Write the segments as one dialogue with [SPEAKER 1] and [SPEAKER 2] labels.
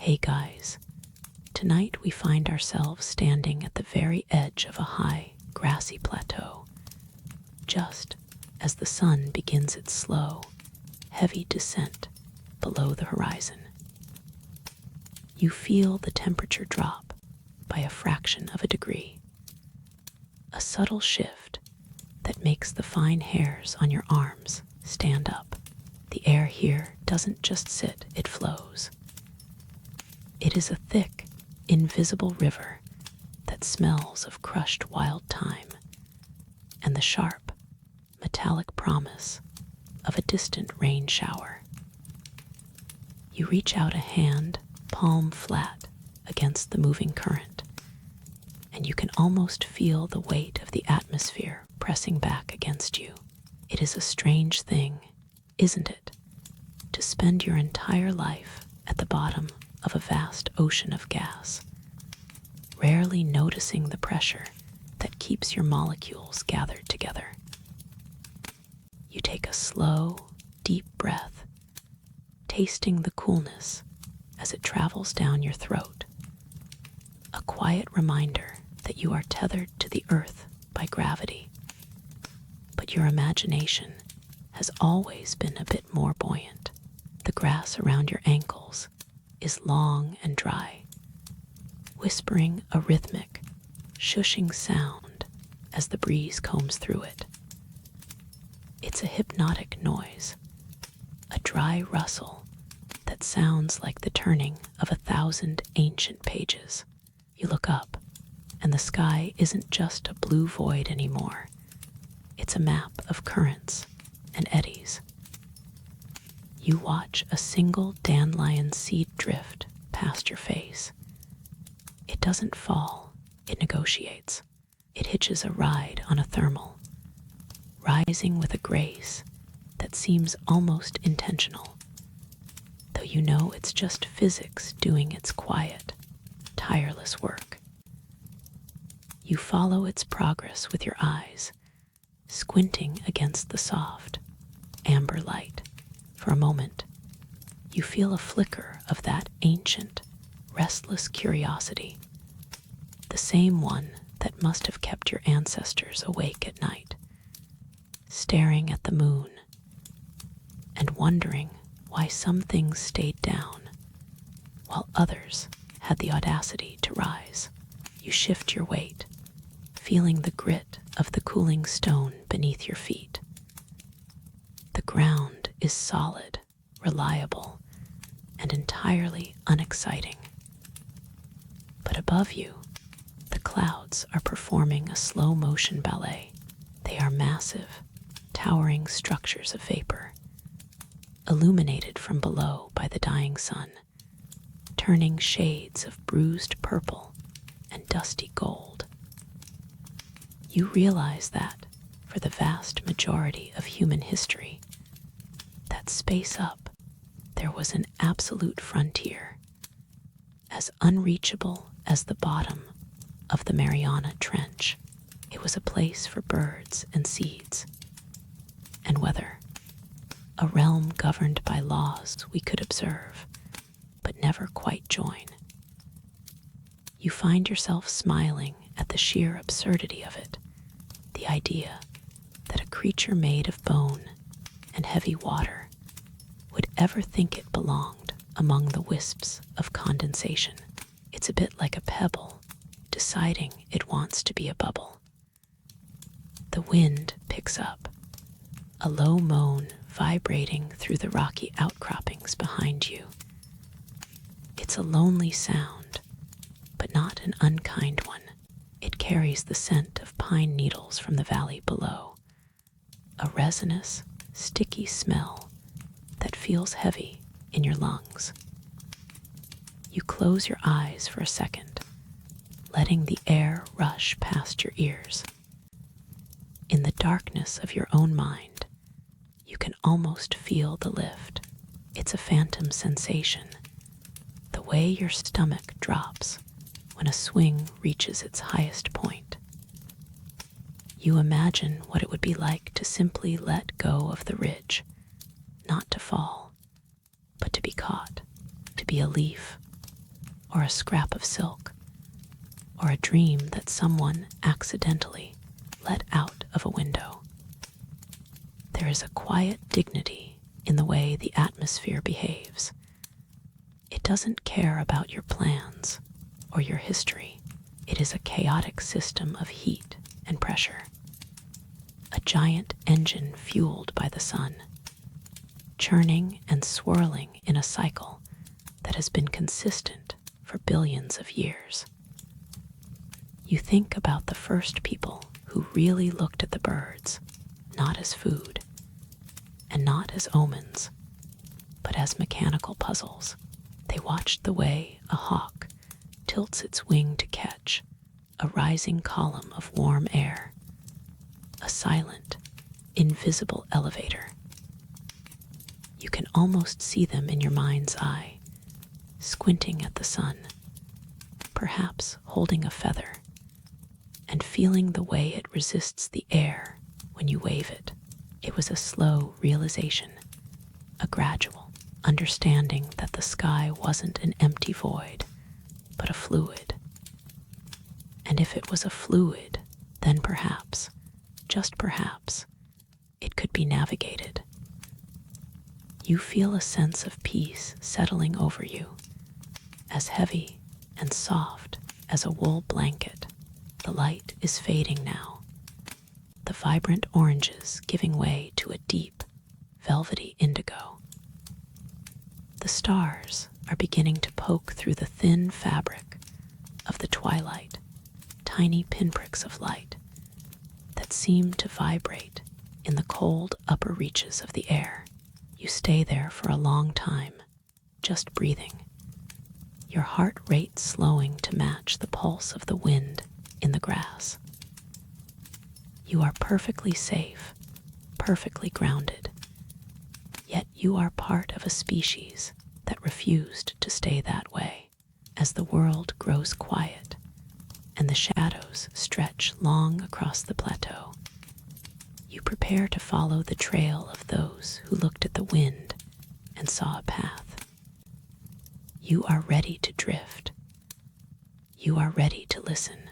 [SPEAKER 1] Hey guys, tonight we find ourselves standing at the very edge of a high, grassy plateau, just as the sun begins its slow, heavy descent below the horizon. You feel the temperature drop by a fraction of a degree, a subtle shift that makes the fine hairs on your arms stand up. The air here doesn't just sit, it flows. It is a thick, invisible river that smells of crushed wild thyme and the sharp, metallic promise of a distant rain shower. You reach out a hand, palm flat, against the moving current, and you can almost feel the weight of the atmosphere pressing back against you. It is a strange thing, isn't it, to spend your entire life at the bottom of a vast ocean of gas, rarely noticing the pressure that keeps your molecules gathered together. You take a slow, deep breath, tasting the coolness as it travels down your throat, a quiet reminder that you are tethered to the earth by gravity. But your imagination has always been a bit more buoyant. The grass around your ankles is long and dry, whispering a rhythmic, shushing sound as the breeze combs through it. It's a hypnotic noise, a dry rustle that sounds like the turning of 1,000 ancient pages. You look up, and the sky isn't just a blue void anymore. It's a map of currents and eddies. You watch a single dandelion seed drift past your face. It doesn't fall, it negotiates. It hitches a ride on a thermal, rising with a grace that seems almost intentional, though you know it's just physics doing its quiet, tireless work. You follow its progress with your eyes, squinting against the soft, amber light. For a moment, you feel a flicker of that ancient, restless curiosity, the same one that must have kept your ancestors awake at night, staring at the moon and wondering why some things stayed down while others had the audacity to rise. You shift your weight, feeling the grit of the cooling stone beneath your feet. The ground is solid, reliable, and entirely unexciting. But above you, the clouds are performing a slow-motion ballet. They are massive, towering structures of vapor, illuminated from below by the dying sun, turning shades of bruised purple and dusty gold. You realize that, for the vast majority of human history, that space up, there was an absolute frontier, as unreachable as the bottom of the Mariana Trench. It was a place for birds and seeds, and weather, a realm governed by laws we could observe, but never quite join. You find yourself smiling at the sheer absurdity of it, the idea that a creature made of bone and heavy water would ever think it belonged among the wisps of condensation. It's a bit like a pebble deciding it wants to be a bubble. The wind picks up, a low moan vibrating through the rocky outcroppings behind you. It's a lonely sound, but not an unkind one. It carries the scent of pine needles from the valley below, a resinous, sticky smell that feels heavy in your lungs. You close your eyes for a second, letting the air rush past your ears. In the darkness of your own mind, you can almost feel the lift. It's a phantom sensation, the way your stomach drops when a swing reaches its highest point. You imagine what it would be like to simply let go of the ridge, not to fall, but to be caught, to be a leaf or a scrap of silk, or a dream that someone accidentally let out of a window. There is a quiet dignity in the way the atmosphere behaves. It doesn't care about your plans or your history. It is a chaotic system of heat and pressure, a giant engine fueled by the sun, churning and swirling in a cycle that has been consistent for billions of years. You think about the first people who really looked at the birds, not as food, and not as omens, but as mechanical puzzles. They watched the way a hawk tilts its wing to catch a rising column of warm air, a silent, invisible elevator. You can almost see them in your mind's eye, squinting at the sun, perhaps holding a feather, and feeling the way it resists the air when you wave it. It was a slow realization, a gradual understanding that the sky wasn't an empty void, but a fluid. And if it was a fluid, then perhaps, just perhaps, it could be navigated. You feel a sense of peace settling over you, as heavy and soft as a wool blanket. The light is fading now, the vibrant oranges giving way to a deep, velvety indigo. The stars are beginning to poke through the thin fabric of the twilight, tiny pinpricks of light that seem to vibrate in the cold upper reaches of the air. You stay there for a long time, just breathing, your heart rate slowing to match the pulse of the wind in the grass. You are perfectly safe, perfectly grounded, yet you are part of a species that refused to stay that way. As the world grows quiet and the shadows stretch long across the plateau, you prepare to follow the trail of those who looked at the wind and saw a path. You are ready to drift. You are ready to listen.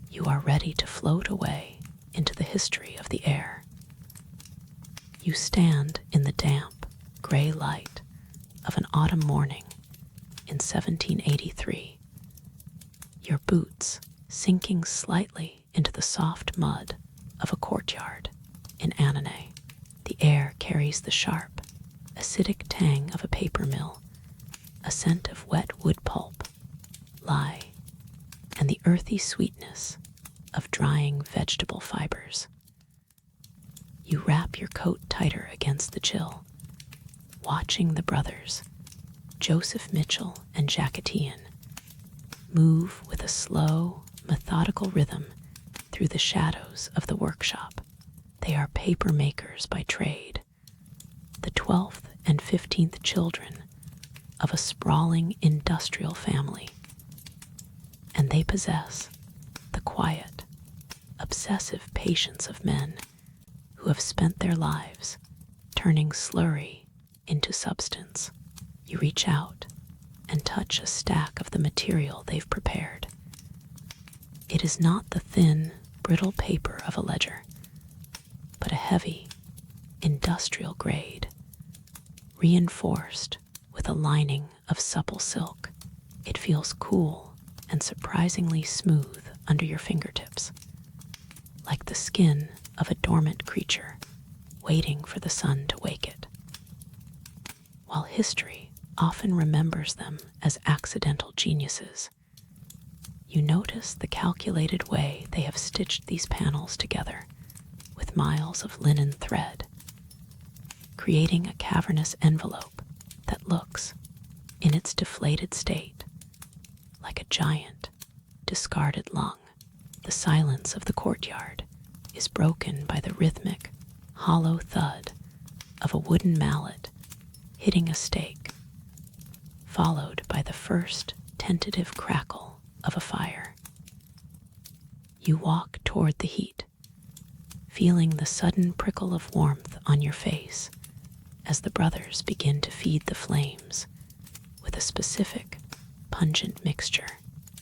[SPEAKER 1] You are ready to float away into the history of the air. You stand in the damp, gray light of an autumn morning in 1783, your boots sinking slightly into the soft mud of a courtyard in Annonay. The air carries the sharp, acidic tang of a paper mill, a scent of wet wood pulp, lye, and the earthy sweetness of drying vegetable fibers. You wrap your coat tighter against the chill, watching the brothers, Joseph Mitchell and Jacquetian, move with a slow, methodical rhythm through the shadows of the workshop. They are paper makers by trade, the 12th and 15th children of a sprawling industrial family, and they possess the quiet, obsessive patience of men who have spent their lives turning slurry into substance. You reach out and touch a stack of the material they've prepared. It is not the thin, brittle paper of a ledger, but a heavy, industrial grade, reinforced with a lining of supple silk. It feels cool and surprisingly smooth under your fingertips, like the skin of a dormant creature waiting for the sun to wake it. While history often remembers them as accidental geniuses, you notice the calculated way they have stitched these panels together with miles of linen thread, creating a cavernous envelope that looks, in its deflated state, like a giant, discarded lung. The silence of the courtyard is broken by the rhythmic, hollow thud of a wooden mallet hitting a stake, followed by the first tentative crackle of a fire. You walk toward the heat, feeling the sudden prickle of warmth on your face as the brothers begin to feed the flames with a specific, pungent mixture.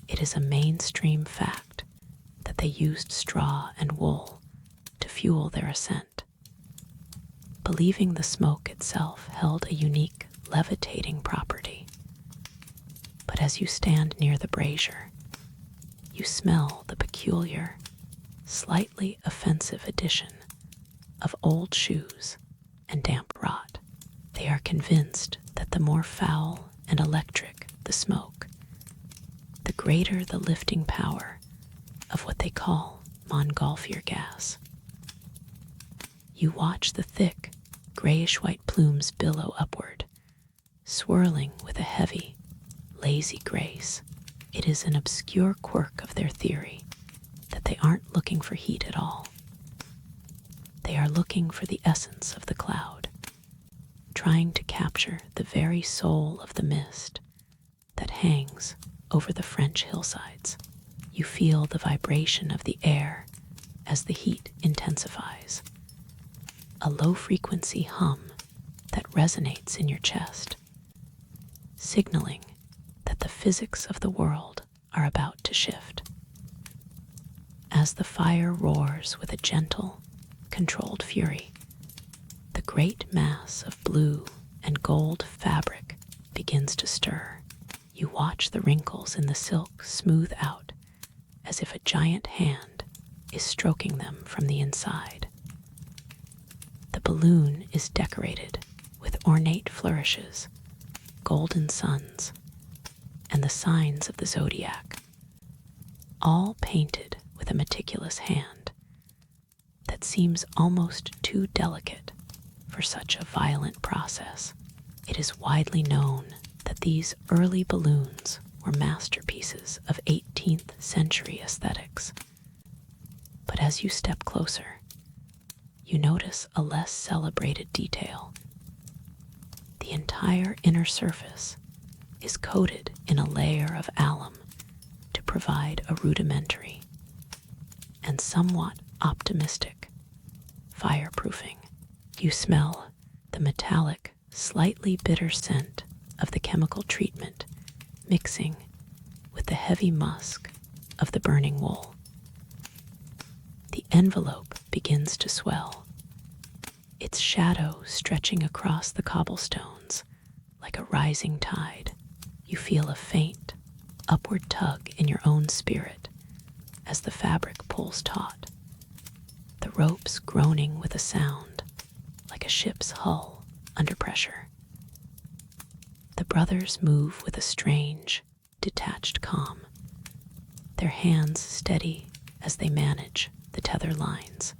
[SPEAKER 1] It is a mainstream fact that they used straw and wool to fuel their ascent, believing the smoke itself held a unique levitating property. But as you stand near the brazier, you smell the peculiar, slightly offensive addition of old shoes and damp rot. They are convinced that the more foul and electric the smoke, the greater the lifting power of what they call Montgolfier gas. You watch the thick, grayish-white plumes billow upward, swirling with a heavy, lazy grace. It is an obscure quirk of their theory that they aren't looking for heat at all. They are looking for the essence of the cloud, trying to capture the very soul of the mist that hangs over the French hillsides. You feel the vibration of the air as the heat intensifies, a low-frequency hum that resonates in your chest, signaling that the physics of the world are about to shift. As the fire roars with a gentle, controlled fury, the great mass of blue and gold fabric begins to stir. You watch the wrinkles in the silk smooth out as if a giant hand is stroking them from the inside. The balloon is decorated with ornate flourishes, golden suns, and the signs of the zodiac, all painted with a meticulous hand that seems almost too delicate for such a violent process. It is widely known that these early balloons were masterpieces of 18th century aesthetics. But as you step closer, you notice a less celebrated detail. The entire inner surface is coated in a layer of alum to provide a rudimentary and somewhat optimistic fireproofing. You smell the metallic, slightly bitter scent of the chemical treatment mixing with the heavy musk of the burning wool. The envelope begins to swell, its shadow stretching across the cobblestones like a rising tide. You feel a faint, upward tug in your own spirit as the fabric pulls taut, the ropes groaning with a sound like a ship's hull under pressure. The brothers move with a strange, detached calm, their hands steady as they manage the tether lines,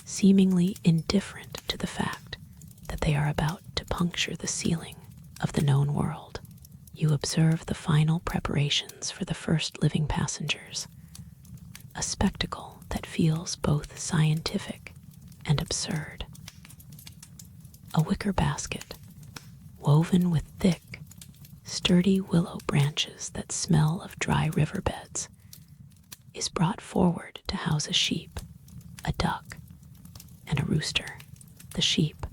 [SPEAKER 1] seemingly indifferent to the fact that they are about to puncture the ceiling of the known world. You observe the final preparations for the first living passengers, a spectacle that feels both scientific and absurd. A wicker basket, woven with thick, sturdy willow branches that smell of dry riverbeds, is brought forward to house a sheep, a duck, and a rooster. The sheep,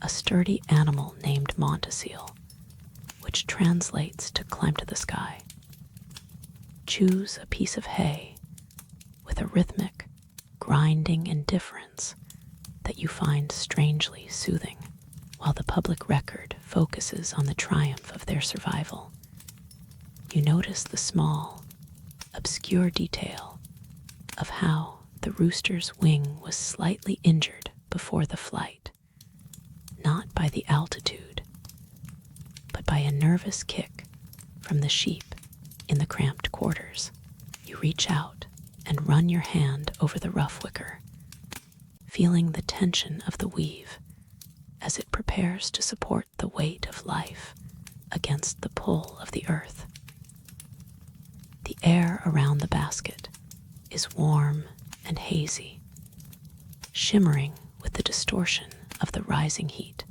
[SPEAKER 1] a sturdy animal named Monteseal, which translates to climb to the sky, chews a piece of hay with a rhythmic, grinding indifference that you find strangely soothing. While the public record focuses on the triumph of their survival, you notice the small, obscure detail of how the rooster's wing was slightly injured before the flight, not by the altitude, but by a nervous kick from the sheep in the cramped quarters. You reach out and run your hand over the rough wicker, feeling the tension of the weave as it prepares to support the weight of life against the pull of the earth. The air around the basket is warm and hazy, shimmering with the distortion of the rising heat,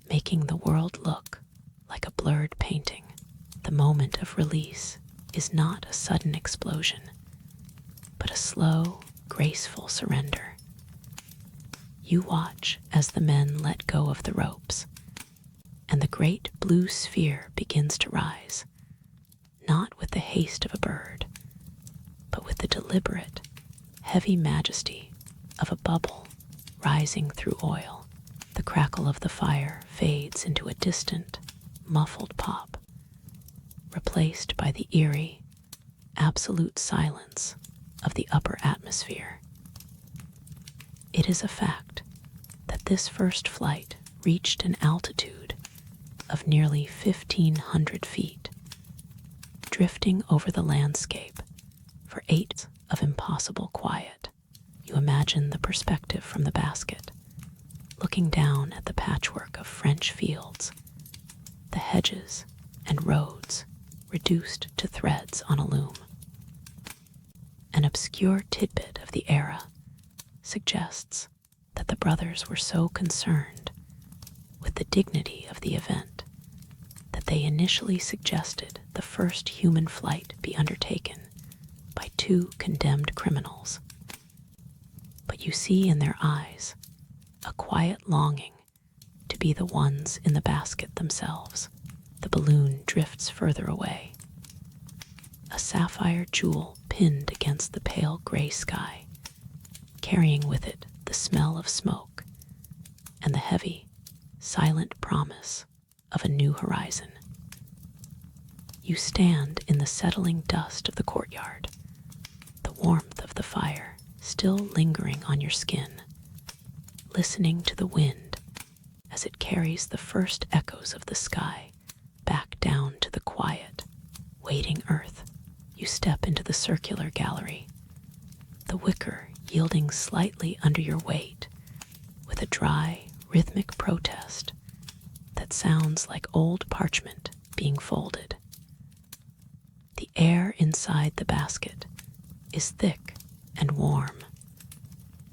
[SPEAKER 1] making the world look like a blurred painting. The moment of release is not a sudden explosion, but a slow, graceful surrender. You watch as the men let go of the ropes, and the great blue sphere begins to rise, not with the haste of a bird, but with the deliberate, heavy majesty of a bubble rising through oil. The crackle of the fire fades into a distant, muffled pop, replaced by the eerie, absolute silence of the upper atmosphere. It is a fact that this first flight reached an altitude of nearly 1,500 feet, drifting over the landscape for 8 of impossible quiet. You imagine the perspective from the basket, looking down at the patchwork of French fields, the hedges and roads reduced to threads on a loom. An obscure tidbit of the era suggests that the brothers were so concerned with the dignity of the event that they initially suggested the first human flight be undertaken by 2 condemned criminals. But you see in their eyes a quiet longing to be the ones in the basket themselves. The balloon drifts further away, a sapphire jewel pinned against the pale gray sky, carrying with it the smell of smoke and the heavy, silent promise of a new horizon. You stand in the settling dust of the courtyard, the warmth of the fire still lingering on your skin, listening to the wind as it carries the first echoes of the sky back down to the quiet, waiting earth. You step into the circular gallery, the wicker yielding slightly under your weight with a dry, rhythmic protest that sounds like old parchment being folded. The air inside the basket is thick and warm,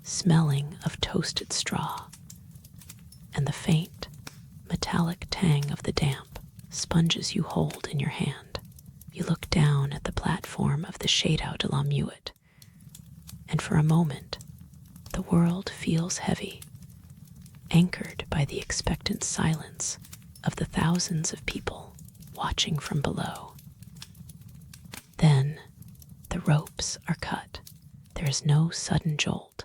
[SPEAKER 1] smelling of toasted straw, and the faint, metallic tang of the damp sponges you hold in your hand. You look down at the platform of the Chateau de la Muette, and for a moment, the world feels heavy, anchored by the expectant silence of the thousands of people watching from below. Then, the ropes are cut. There is no sudden jolt,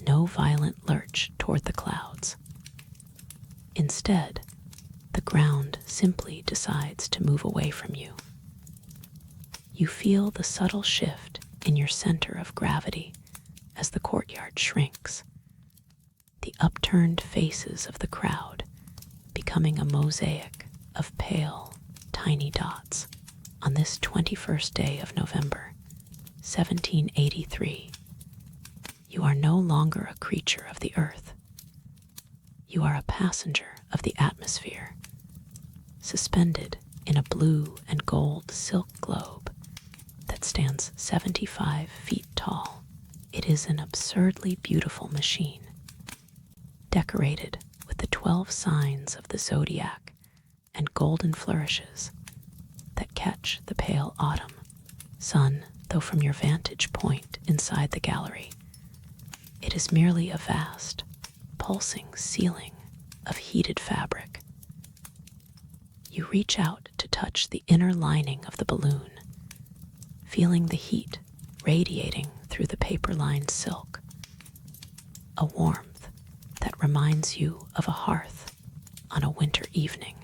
[SPEAKER 1] no violent lurch toward the clouds. Instead, the ground simply decides to move away from you. You feel the subtle shift in your center of gravity as the courtyard shrinks, the upturned faces of the crowd becoming a mosaic of pale, tiny dots. On this 21st day of November, 1783, you are no longer a creature of the earth. You are a passenger of the atmosphere, suspended in a blue and gold silk globe that stands 75 feet tall. It is an absurdly beautiful machine, decorated with the 12 signs of the zodiac and golden flourishes that catch the pale autumn sun, though from your vantage point inside the gallery, it is merely a vast, pulsing ceiling of heated fabric. You reach out to touch the inner lining of the balloon, feeling the heat radiating through the paper-lined silk, a warmth that reminds you of a hearth on a winter evening.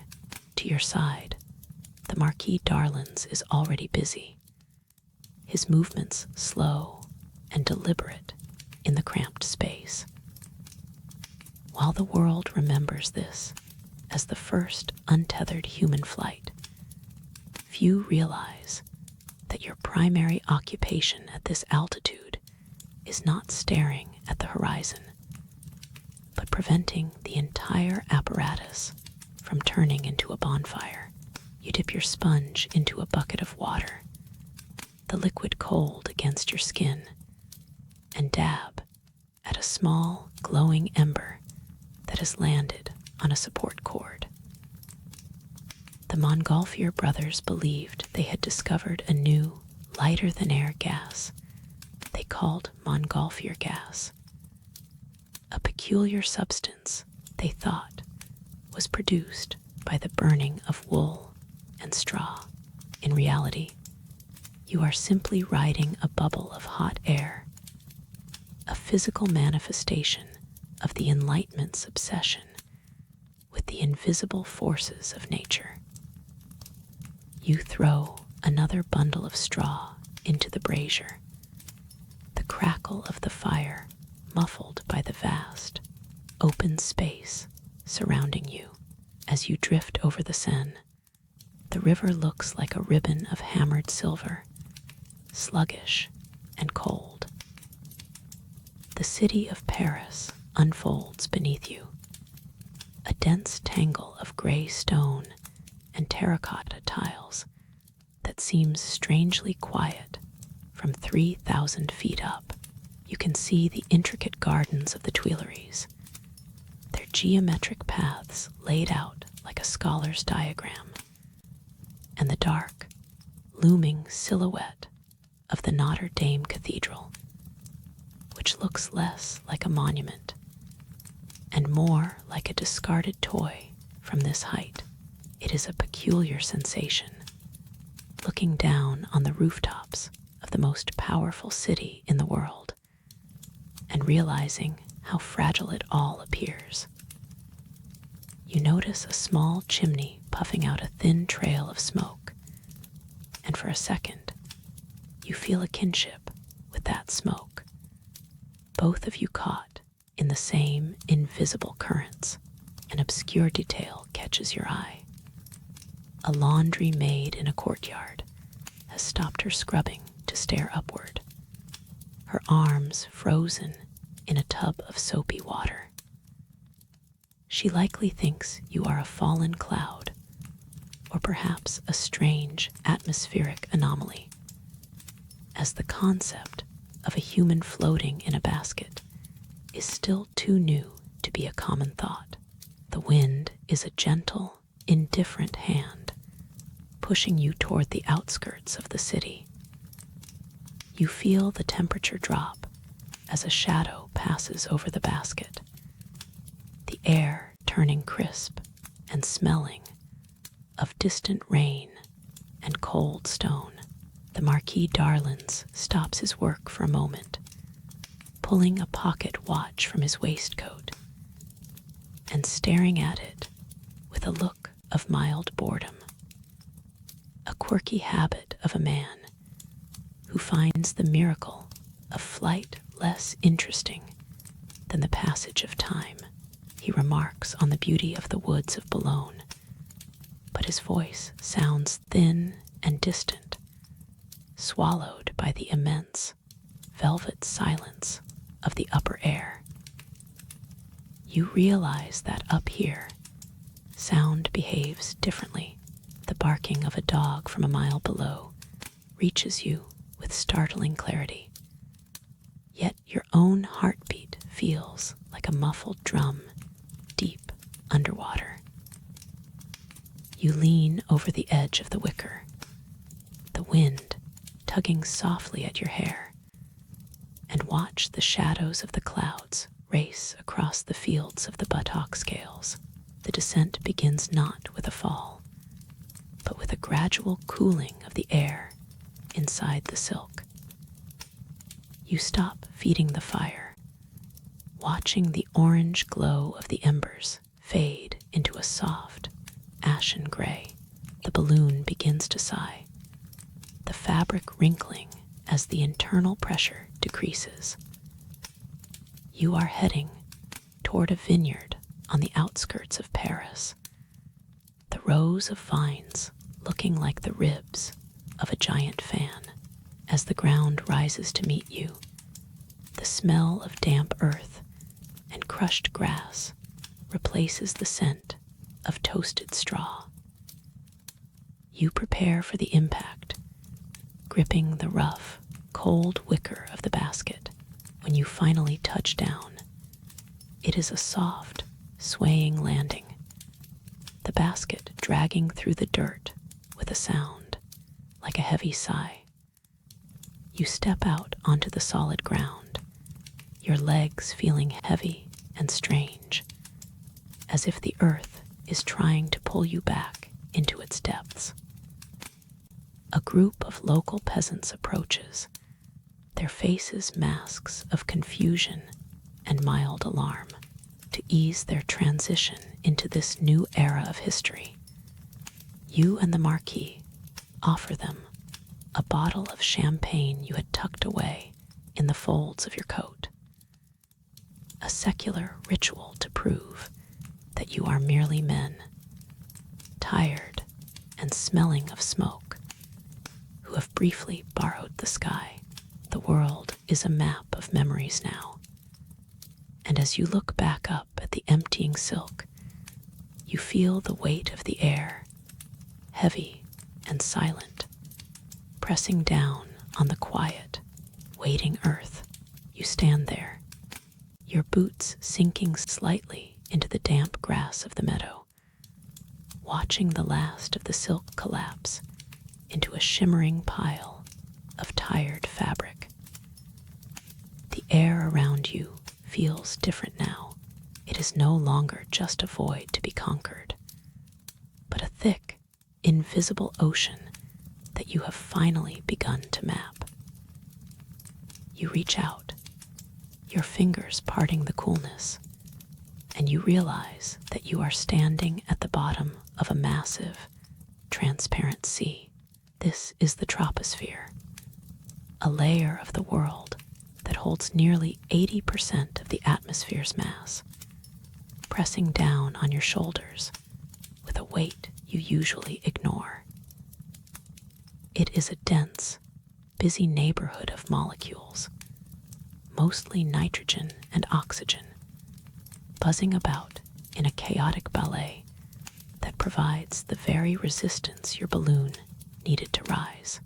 [SPEAKER 1] To your side, the Marquis d'Arlens is already busy, his movements slow and deliberate in the cramped space. While the world remembers this as the first untethered human flight, few realize that your primary occupation at this altitude is not staring at the horizon, but preventing the entire apparatus from turning into a bonfire. You dip your sponge into a bucket of water, the liquid cold against your skin, and dab at a small, glowing ember that has landed on a support cord. The Montgolfier brothers believed they had discovered a new, lighter-than-air gas they called Montgolfier gas, a peculiar substance they thought was produced by the burning of wool and straw. In reality, you are simply riding a bubble of hot air, a physical manifestation of the Enlightenment's obsession with the invisible forces of nature. You throw another bundle of straw into the brazier, the crackle of the fire muffled by the vast, open space surrounding you. As you drift over the Seine, the river looks like a ribbon of hammered silver, sluggish and cold. The city of Paris unfolds beneath you, a dense tangle of gray stone and terracotta tiles that seems strangely quiet from 3,000 feet up. You can see the intricate gardens of the Tuileries, their geometric paths laid out like a scholar's diagram, and the dark, looming silhouette of the Notre Dame Cathedral, which looks less like a monument and more like a discarded toy from this height. It is a peculiar sensation, looking down on the rooftops of the most powerful city in the world and realizing how fragile it all appears. You notice a small chimney puffing out a thin trail of smoke, and for a second, you feel a kinship with that smoke, both of you caught in the same invisible currents. An obscure detail catches your eye. A laundry maid in a courtyard has stopped her scrubbing to stare upward, her arms frozen in a tub of soapy water. She likely thinks you are a fallen cloud, or perhaps a strange atmospheric anomaly, as the concept of a human floating in a basket is still too new to be a common thought. The wind is a gentle, indifferent hand, pushing you toward the outskirts of the city. You feel the temperature drop as a shadow passes over the basket, the air turning crisp and smelling of distant rain and cold stone. The Marquis d'Arlens stops his work for a moment, pulling a pocket watch from his waistcoat and staring at it with a look of mild boredom, a quirky habit of a man who finds the miracle of flight less interesting than the passage of time. He remarks on the beauty of the woods of Boulogne, but his voice sounds thin and distant, swallowed by the immense, velvet silence of the upper air. You realize that up here, sound behaves differently. The barking of a dog from a mile below reaches you with startling clarity. Yet your own heartbeat feels like a muffled drum deep underwater. You lean over the edge of the wicker, the wind tugging softly at your hair, and watch the shadows of the clouds race across the fields of the buttock scales. The descent begins not with a fall, but with a gradual cooling of the air inside the silk. You stop feeding the fire, watching the orange glow of the embers fade into a soft, ashen gray. The balloon begins to sigh, the fabric wrinkling as the internal pressure decreases. You are heading toward a vineyard on the outskirts of Paris, the rows of vines looking like the ribs of a giant fan. As the ground rises to meet you, the smell of damp earth and crushed grass replaces the scent of toasted straw. You prepare for the impact, gripping the rough, cold wicker of the basket. When you finally touch down, it is a soft, swaying landing, the basket dragging through the dirt with a sound like a heavy sigh. You step out onto the solid ground, your legs feeling heavy and strange, as if the earth is trying to pull you back into its depths. A group of local peasants approaches, their faces masks of confusion and mild alarm, to ease their transition into this new era of history. You and the Marquis offer them a bottle of champagne you had tucked away in the folds of your coat, a secular ritual to prove that you are merely men, tired and smelling of smoke, who have briefly borrowed the sky. The world is a map of memories now, and as you look back up at the emptying silk, you feel the weight of the air, heavy and silent, pressing down on the quiet, waiting earth. You stand there, your boots sinking slightly into the damp grass of the meadow, watching the last of the silk collapse into a shimmering pile of tired fabric. The air around you feels different now. It is no longer just a void to be conquered, but a thick, invisible ocean that you have finally begun to map. You reach out, your fingers parting the coolness, and you realize that you are standing at the bottom of a massive, transparent sea. This is the troposphere, a layer of the world that holds nearly 80% of the atmosphere's mass, pressing down on your shoulders with a weight you usually ignore. It is a dense, busy neighborhood of molecules, mostly nitrogen and oxygen, buzzing about in a chaotic ballet that provides the very resistance your balloon needed to rise.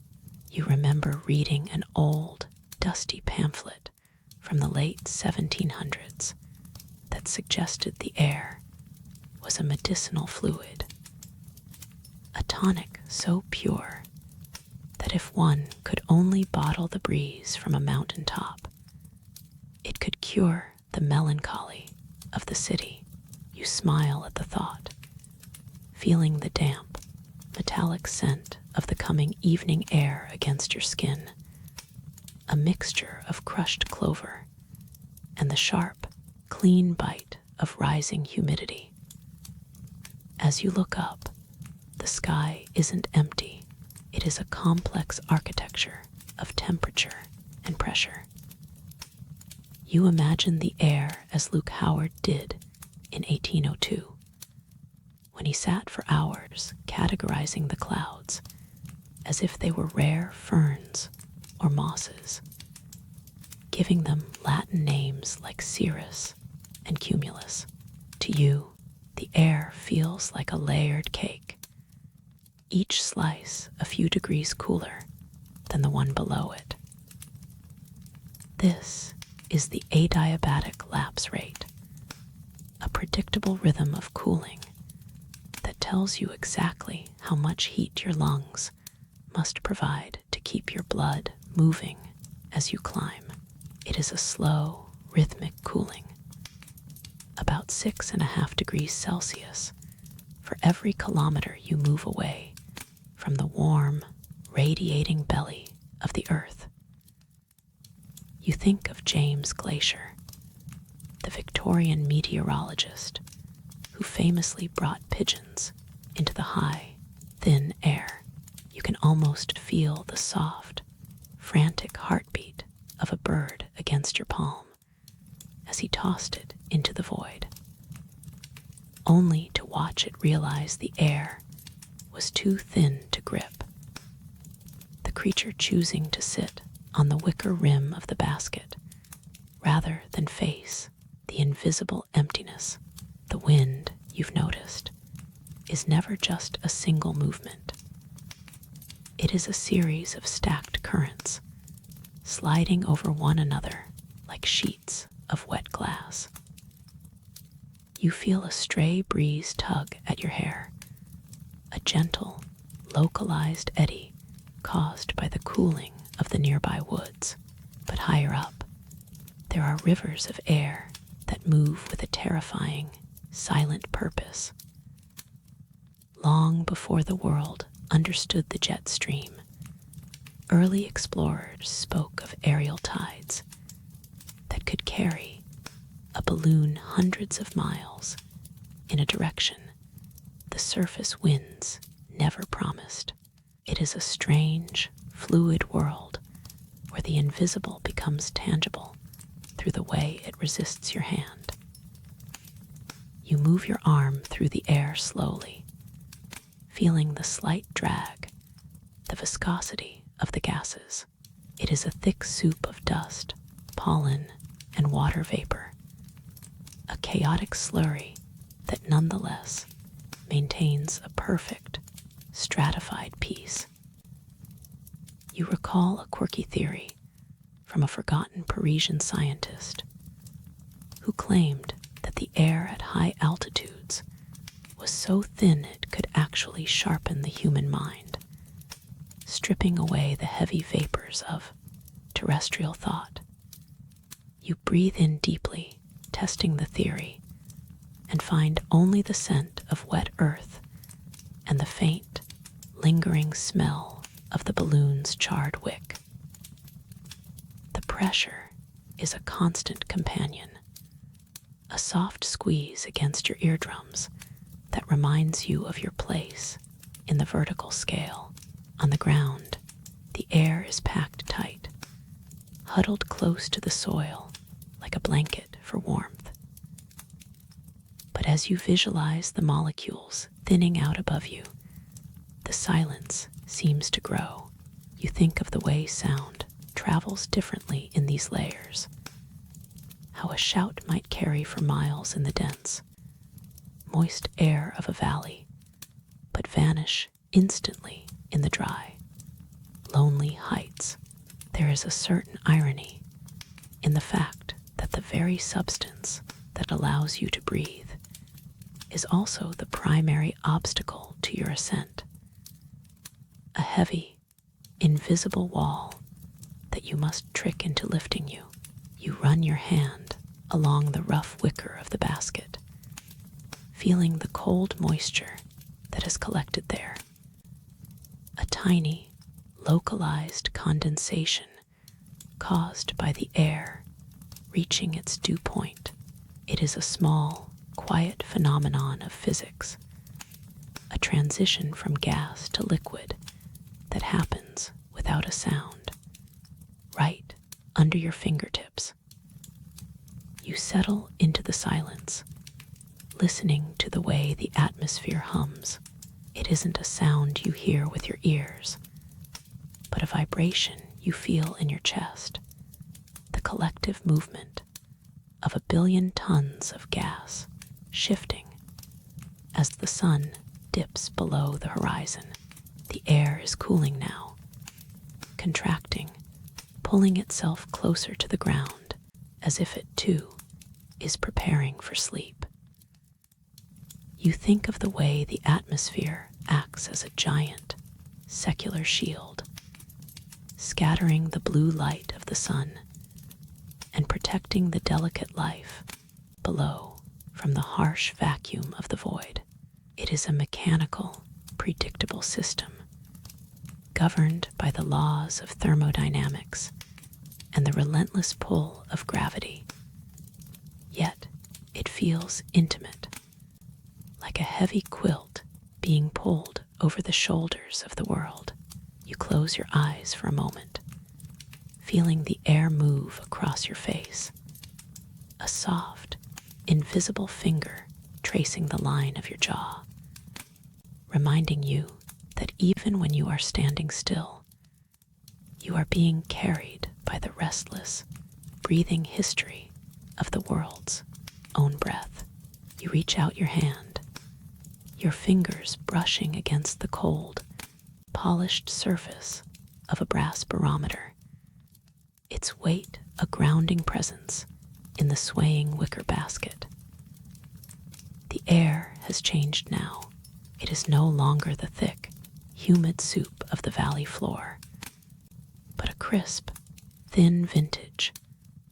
[SPEAKER 1] You remember reading an old, dusty pamphlet from the late 1700s that suggested the air was a medicinal fluid, a tonic so pure that if one could only bottle the breeze from a mountaintop, it could cure the melancholy of the city. You smile at the thought, feeling the damp, metallic scent of the coming evening air against your skin, a mixture of crushed clover and the sharp, clean bite of rising humidity. As you look up, the sky isn't empty. It is a complex architecture of temperature and pressure. You imagine the air as Luke Howard did in 1802, when he sat for hours categorizing the clouds as if they were rare ferns or mosses, giving them Latin names like cirrus and cumulus. To you, the air feels like a layered cake, each slice a few degrees cooler than the one below it. This is the adiabatic lapse rate, a predictable rhythm of cooling that tells you exactly how much heat your lungs must provide to keep your blood moving as you climb. It is a slow, rhythmic cooling, about 6.5 degrees Celsius for every kilometer you move away from the warm, radiating belly of the earth. You think of James Glacier, the Victorian meteorologist who famously brought pigeons into the high, thin air. You can almost feel the soft, frantic heartbeat of a bird against your palm as he tossed it into the void, only to watch it realize the air was too thin to grip, the creature choosing to sit on the wicker rim of the basket rather than face the invisible emptiness. The wind, you've noticed, is never just a single movement. It is a series of stacked currents, sliding over one another like sheets of wet glass. You feel a stray breeze tug at your hair, a gentle, localized eddy caused by the cooling of the nearby woods. But higher up, there are rivers of air that move with a terrifying, silent purpose. Long before the world understood the jet stream, Early explorers spoke of aerial tides that could carry a balloon hundreds of miles in a direction the surface winds never promised. It is a strange, fluid world where the invisible becomes tangible through the way it resists your hand. You move your arm through the air slowly, feeling the slight drag, the viscosity of the gases. It is a thick soup of dust, pollen, and water vapor, a chaotic slurry that nonetheless maintains a perfect, stratified peace. You recall a quirky theory from a forgotten Parisian scientist who claimed that the air at high altitudes was so thin it could actually sharpen the human mind, stripping away the heavy vapors of terrestrial thought. You breathe in deeply, testing the theory, and find only the scent of wet earth and the faint, lingering smell of the balloon's charred wick. The pressure is a constant companion, a soft squeeze against your eardrums that reminds you of your place in the vertical scale. On the ground, the air is packed tight, huddled close to the soil like a blanket for warmth. But as you visualize the molecules thinning out above you, the silence seems to grow. You think of the way sound travels differently in these layers, how a shout might carry for miles in the dense, moist air of a valley, but vanish instantly in the dry, lonely heights. There is a certain irony in the fact that the very substance that allows you to breathe is also the primary obstacle to your ascent. A heavy, invisible wall that you must trick into lifting you. You run your hand along the rough wicker of the basket, feeling the cold moisture that has collected there. A tiny, localized condensation caused by the air reaching its dew point. It is a small, quiet phenomenon of physics, a transition from gas to liquid that happens without a sound, right under your fingertips. You settle into the silence, listening to the way the atmosphere hums. It isn't a sound you hear with your ears, but a vibration you feel in your chest, the collective movement of 1 billion tons of gas shifting as the sun dips below the horizon. The air is cooling now, contracting, pulling itself closer to the ground, as if it too is preparing for sleep. You think of the way the atmosphere acts as a giant, secular shield, scattering the blue light of the sun and protecting the delicate life below from the harsh vacuum of the void. It is a mechanical, predictable system, governed by the laws of thermodynamics and the relentless pull of gravity. Yet it feels intimate, like a heavy quilt being pulled over the shoulders of the world. You close your eyes for a moment, feeling the air move across your face, a soft, invisible finger tracing the line of your jaw, reminding you that even when you are standing still, you are being carried by the restless, breathing history of the world's own breath. You reach out your hand, your fingers brushing against the cold, polished surface of a brass barometer, its weight a grounding presence in the swaying wicker basket. The air has changed now. It is no longer the thick, humid soup of the valley floor, but a crisp, thin vintage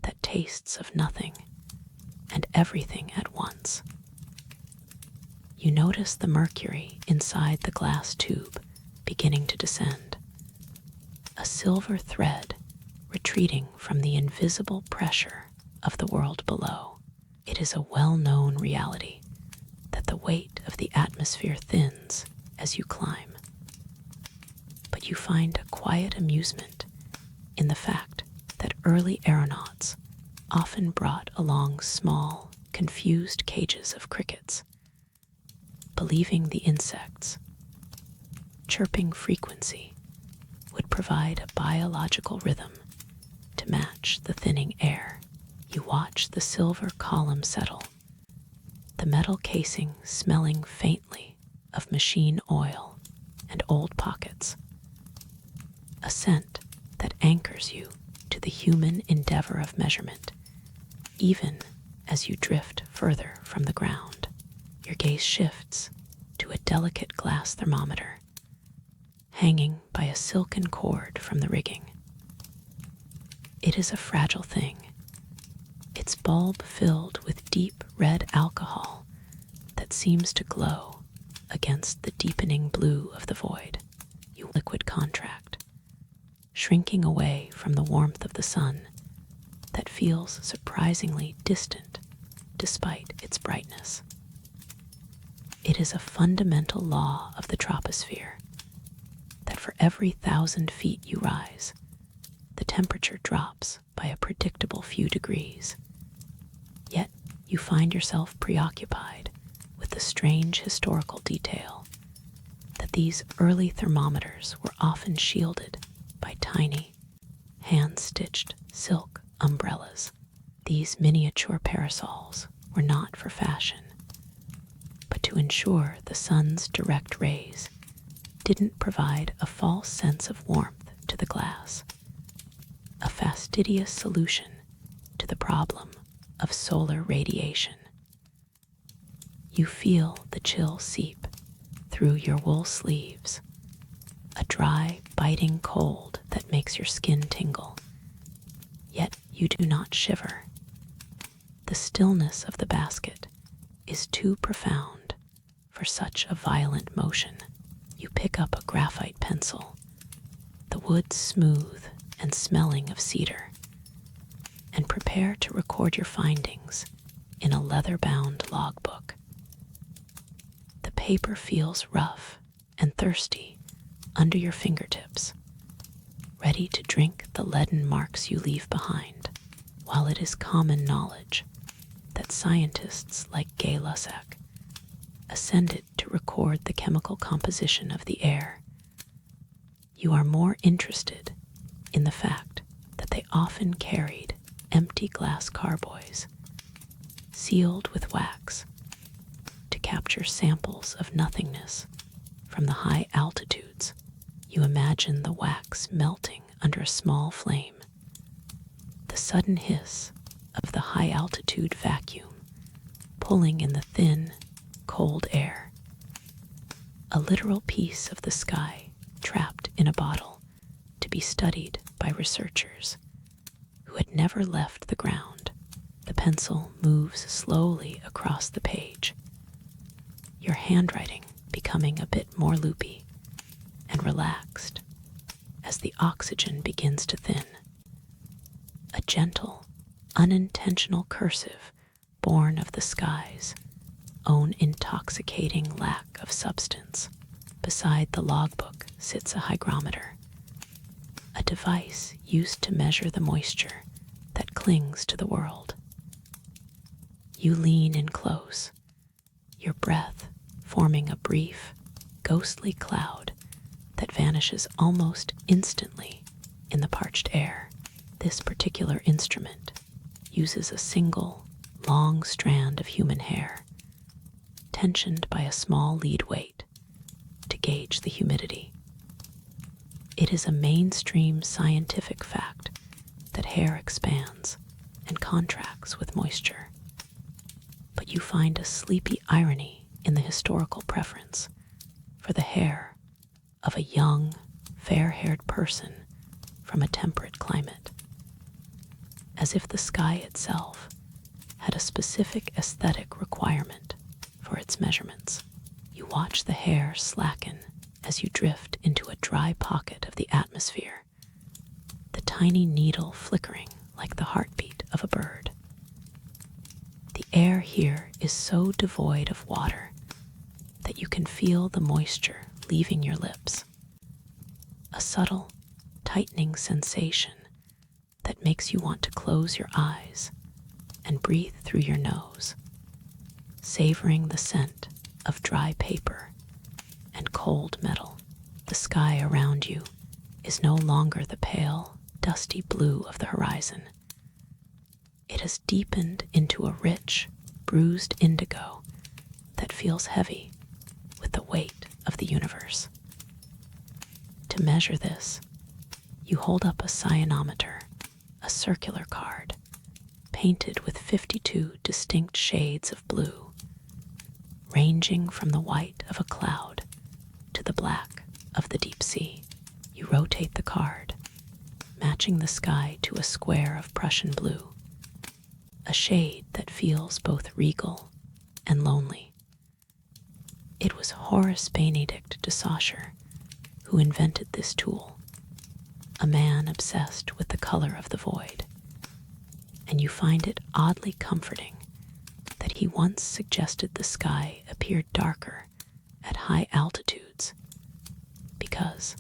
[SPEAKER 1] that tastes of nothing and everything at once. You notice the mercury inside the glass tube beginning to descend, a silver thread retreating from the invisible pressure of the world below. It is a well-known reality that the weight of the atmosphere thins as you climb. But you find a quiet amusement in the fact that early aeronauts often brought along small, confused cages of crickets, believing the insects' chirping frequency would provide a biological rhythm to match the thinning air. You watch the silver column settle, the metal casing smelling faintly of machine oil and old pockets, a scent that anchors you to the human endeavor of measurement, even as you drift further from the ground. Your gaze shifts to a delicate glass thermometer hanging by a silken cord from the rigging. It is a fragile thing, its bulb filled with deep red alcohol that seems to glow against the deepening blue of the void. You liquid contract, shrinking away from the warmth of the sun that feels surprisingly distant despite its brightness. It is a fundamental law of the troposphere that for every 1,000 feet you rise, the temperature drops by a predictable few degrees. Yet you find yourself preoccupied with the strange historical detail that these early thermometers were often shielded by tiny, hand-stitched silk umbrellas. These miniature parasols were not for fashion, but to ensure the sun's direct rays didn't provide a false sense of warmth to the glass, a fastidious solution to the problem of solar radiation. You feel the chill seep through your wool sleeves, a dry, biting cold that makes your skin tingle. Yet you do not shiver. The stillness of the basket is too profound for such a violent motion. You pick up a graphite pencil, the wood smooth and smelling of cedar, and prepare to record your findings in a leather-bound logbook. The paper feels rough and thirsty under your fingertips, ready to drink the leaden marks you leave behind. While it is common knowledge that scientists like Gay Lussac ascended to record the chemical composition of the air, you are more interested in the fact that they often carried empty glass carboys, sealed with wax, to capture samples of nothingness from the high altitudes. You imagine the wax melting under a small flame, the sudden hiss of the high-altitude vacuum pulling in the thin, cold air, a literal piece of the sky trapped in a bottle to be studied by researchers who had never left the ground. The pencil moves slowly across the page, your handwriting becoming a bit more loopy and relaxed as the oxygen begins to thin. A gentle, unintentional cursive born of the sky's own intoxicating lack of substance. Beside the logbook sits a hygrometer, a device used to measure the moisture that clings to the world. You lean in close, your breath forming a brief, ghostly cloud that vanishes almost instantly in the parched air. This particular instrument uses a single, long strand of human hair, tensioned by a small lead weight, to gauge the humidity. It is a mainstream scientific fact that hair expands and contracts with moisture. But you find a sleepy irony in the historical preference for the hair of a young, fair-haired person from a temperate climate, as if the sky itself had a specific aesthetic requirement for its measurements. You watch the hair slacken as you drift into a dry pocket of the atmosphere, tiny needle flickering like the heartbeat of a bird. The air here is so devoid of water that you can feel the moisture leaving your lips, a subtle, tightening sensation that makes you want to close your eyes and breathe through your nose, savoring the scent of dry paper and cold metal. The sky around you is no longer the pale, dusty blue of the horizon. It has deepened into a rich, bruised indigo that feels heavy with the weight of the universe. To measure this, you hold up a cyanometer, a circular card, painted with 52 distinct shades of blue, ranging from the white of a cloud to the black of the deep sea. You rotate the card, matching the sky to a square of Prussian blue, a shade that feels both regal and lonely. It was Horace Benedict de Saussure who invented this tool, a man obsessed with the color of the void, and you find it oddly comforting that he once suggested the sky appeared darker at high altitudes because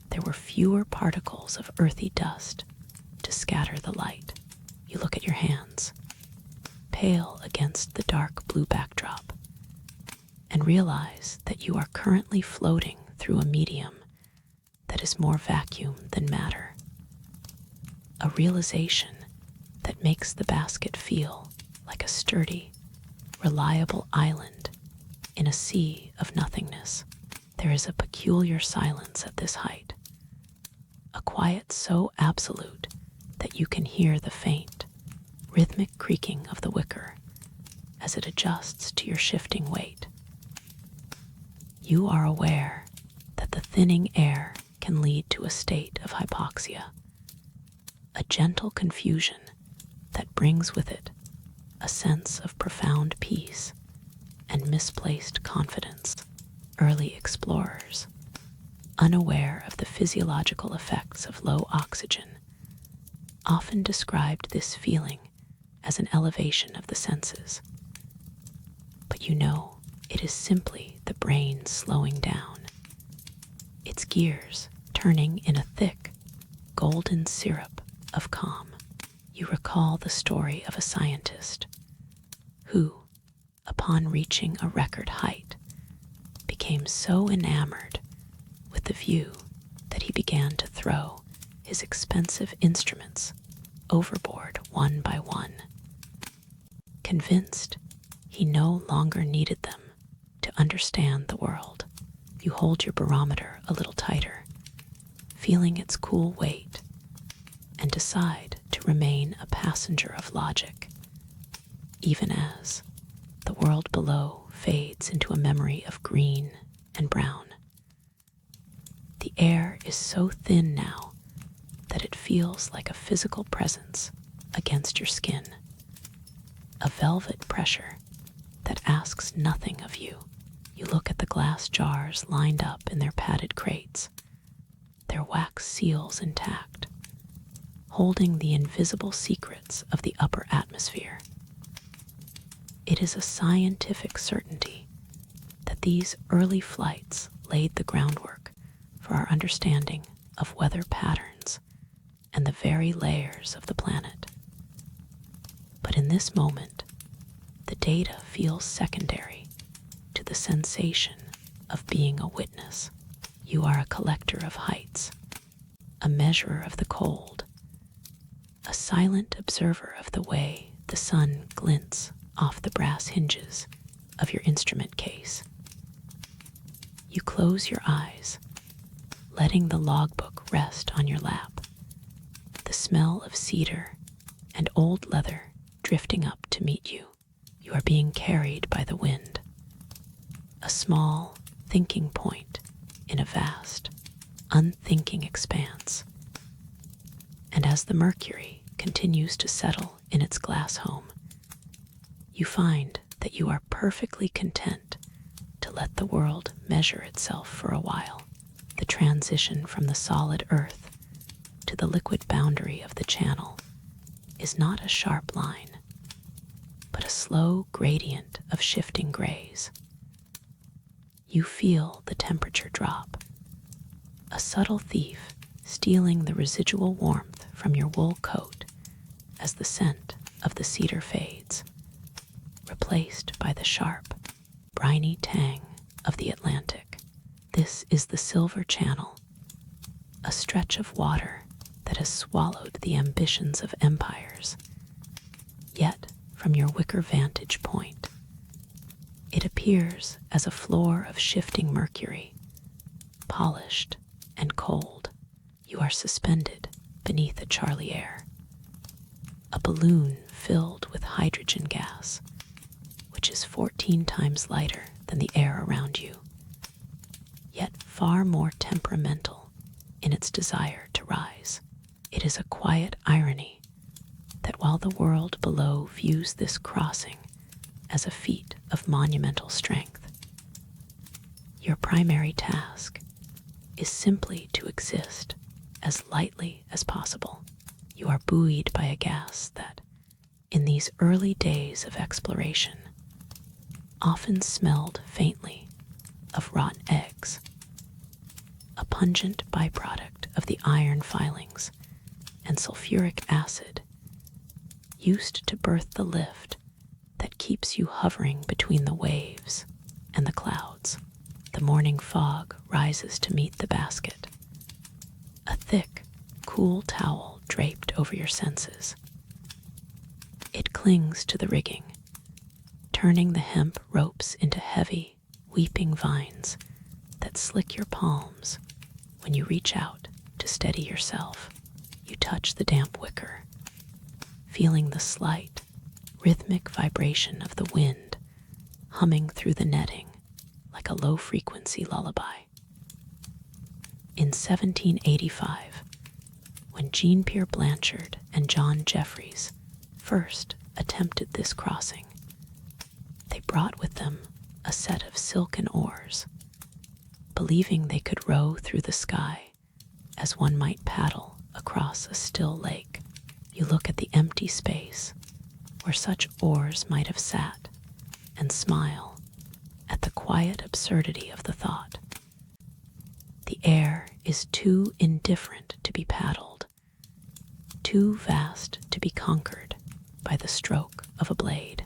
[SPEAKER 1] there were fewer particles of earthy dust to scatter the light. You look at your hands, pale against the dark blue backdrop, and realize that you are currently floating through a medium that is more vacuum than matter, a realization that makes the basket feel like a sturdy, reliable island in a sea of nothingness. There is a peculiar silence at this height, a quiet so absolute that you can hear the faint, rhythmic creaking of the wicker as it adjusts to your shifting weight. You are aware that the thinning air can lead to a state of hypoxia, a gentle confusion that brings with it a sense of profound peace and misplaced confidence. Early explorers, unaware of the physiological effects of low oxygen, often described this feeling as an elevation of the senses. But you know, it is simply the brain slowing down, its gears turning in a thick, golden syrup of calm. You recall the story of a scientist who, upon reaching a record height, became so enamored with the view that he began to throw his expensive instruments overboard one by one. Convinced he no longer needed them to understand the world, you hold your barometer a little tighter, feeling its cool weight, and decide to remain a passenger of logic, even as the world below fades into a memory of green and brown. The air is so thin now that it feels like a physical presence against your skin, a velvet pressure that asks nothing of you. You look at the glass jars lined up in their padded crates, their wax seals intact, holding the invisible secrets of the upper atmosphere. It is a scientific certainty that these early flights laid the groundwork for our understanding of weather patterns and the very layers of the planet. But in this moment, the data feels secondary to the sensation of being a witness. You are a collector of heights, a measurer of the cold, a silent observer of the way the sun glints off the brass hinges of your instrument case. You close your eyes, letting the logbook rest on your lap, the smell of cedar and old leather drifting up to meet you. You are being carried by the wind, a small thinking point in a vast, unthinking expanse. And as the mercury continues to settle in its glass home, you find that you are perfectly content to let the world measure itself for a while. The transition from the solid earth to the liquid boundary boundary of the channel is not a sharp line, but a slow gradient of shifting grays. You feel the temperature drop, a subtle thief stealing the residual warmth from your wool coat as the scent of the cedar fades, replaced by the sharp, briny tang of the Atlantic. This is the Silver Channel, a stretch of water that has swallowed the ambitions of empires. Yet, from your wicker vantage point, it appears as a floor of shifting mercury, polished and cold. You are suspended beneath a Charlie air, a balloon filled with hydrogen gas, which is 14 times lighter than the air around you, yet far more temperamental in its desire to rise. It is a quiet irony that while the world below views this crossing as a feat of monumental strength, your primary task is simply to exist as lightly as possible. You are buoyed by a gas that, in these early days of exploration, often smelled faintly of rotten eggs, a pungent byproduct of the iron filings and sulfuric acid used to birth the lift that keeps you hovering between the waves and the clouds. The morning fog rises to meet the basket, a thick, cool towel draped over your senses. It clings to the rigging, turning the hemp ropes into heavy, weeping vines that slick your palms when you reach out to steady yourself. You touch the damp wicker, feeling the slight, rhythmic vibration of the wind humming through the netting like a low-frequency lullaby. In 1785, when Jean Pierre Blanchard and John Jeffries first attempted this crossing, they brought with them a set of silken oars, believing they could row through the sky as one might paddle across a still lake. You look at the empty space where such oars might have sat and smile at the quiet absurdity of the thought. The air is too indifferent to be paddled, too vast to be conquered by the stroke of a blade.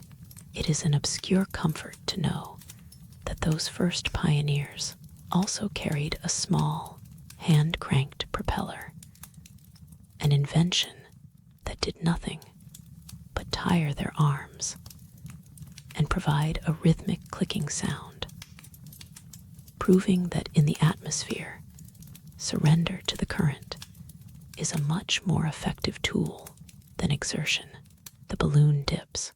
[SPEAKER 1] It is an obscure comfort to know that those first pioneers also carried a small, hand-cranked propeller, an invention that did nothing but tire their arms and provide a rhythmic clicking sound, proving that in the atmosphere, surrender to the current is a much more effective tool than exertion. The balloon dips,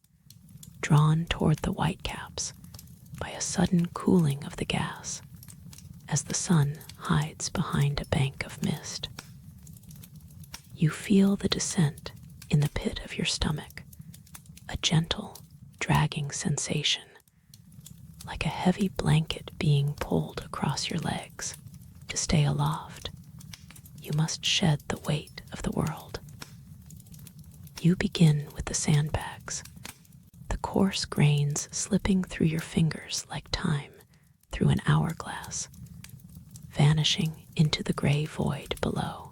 [SPEAKER 1] drawn toward the whitecaps by a sudden cooling of the gas as the sun hides behind a bank of mist. You feel the descent in the pit of your stomach, a gentle, dragging sensation, like a heavy blanket being pulled across your legs. To stay aloft, you must shed the weight of the world. You begin with the sandbags, the coarse grains slipping through your fingers like time through an hourglass, vanishing into the gray void below.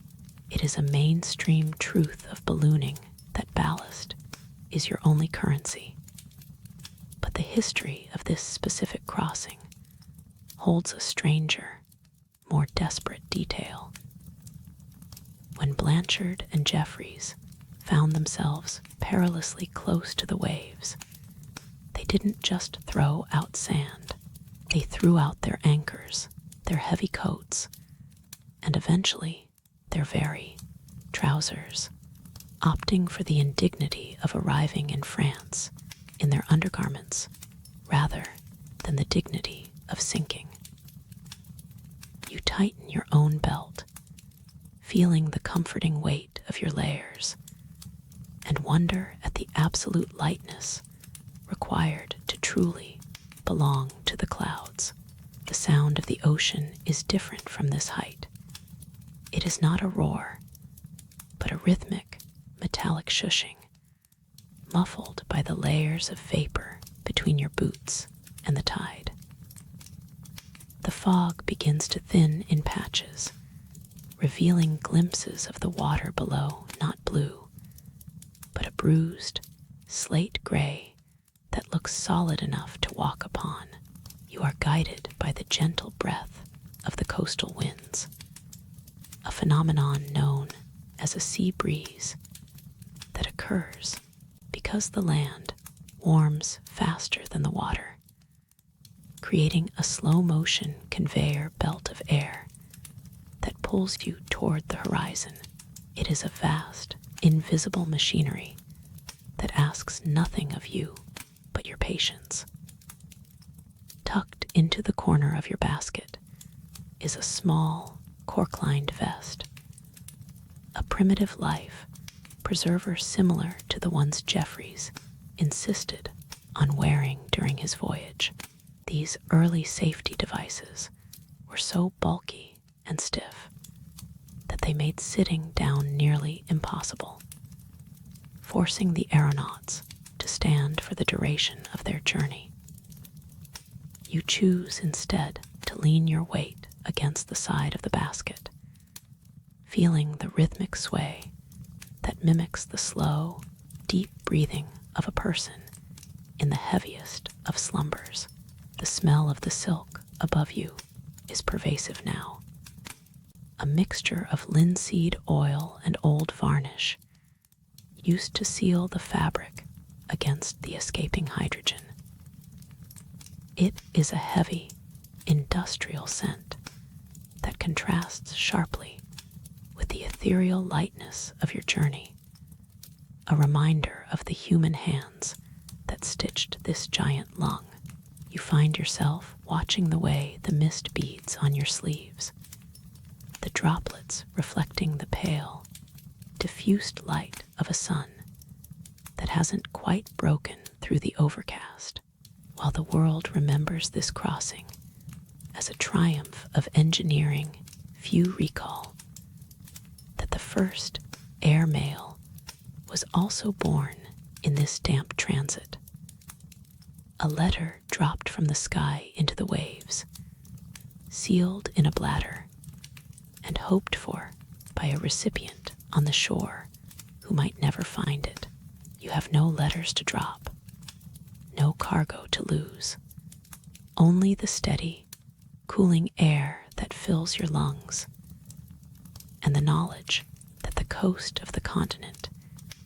[SPEAKER 1] It is a mainstream truth of ballooning that ballast is your only currency. But the history of this specific crossing holds a stranger, more desperate detail. When Blanchard and Jeffries found themselves perilously close to the waves, they didn't just throw out sand. They threw out their anchors, their heavy coats, and eventually their very trousers, opting for the indignity of arriving in France in their undergarments rather than the dignity of sinking. You tighten your own belt, feeling the comforting weight of your layers, and wonder at the absolute lightness required to truly belong to the clouds. The sound of the ocean is different from this height. It is not a roar, but a rhythmic, metallic shushing, muffled by the layers of vapor between your boots and the tide. The fog begins to thin in patches, revealing glimpses of the water below, not blue, but a bruised, slate gray that looks solid enough to walk upon. You are guided by the gentle breath of the coastal winds, a phenomenon known as a sea breeze that occurs because the land warms faster than the water, creating a slow-motion conveyor belt of air that pulls you toward the horizon. It is a vast, invisible machinery that asks nothing of you but your patience. Tucked into the corner of your basket is a small, cork-lined vest, a primitive life preserver similar to the ones Jeffries insisted on wearing during his voyage. These early safety devices were so bulky and stiff that they made sitting down nearly impossible, forcing the aeronauts to stand for the duration of their journey. You choose instead to lean your weight against the side of the basket, feeling the rhythmic sway that mimics the slow, deep breathing of a person in the heaviest of slumbers. The smell of the silk above you is pervasive now, a mixture of linseed oil and old varnish used to seal the fabric against the escaping hydrogen. It is a heavy, industrial scent that contrasts sharply with the ethereal lightness of your journey, a reminder of the human hands that stitched this giant lung. You find yourself watching the way the mist beads on your sleeves, the droplets reflecting the pale, diffused light of a sun that hasn't quite broken through the overcast, while the world remembers this crossing as a triumph of engineering. Few recall that the first air mail was also born in this damp transit. A letter dropped from the sky into the waves, sealed in a bladder, and hoped for by a recipient on the shore who might never find it. You have no letters to drop, no cargo to lose, only the steady, cooling air that fills your lungs, and the knowledge that the coast of the continent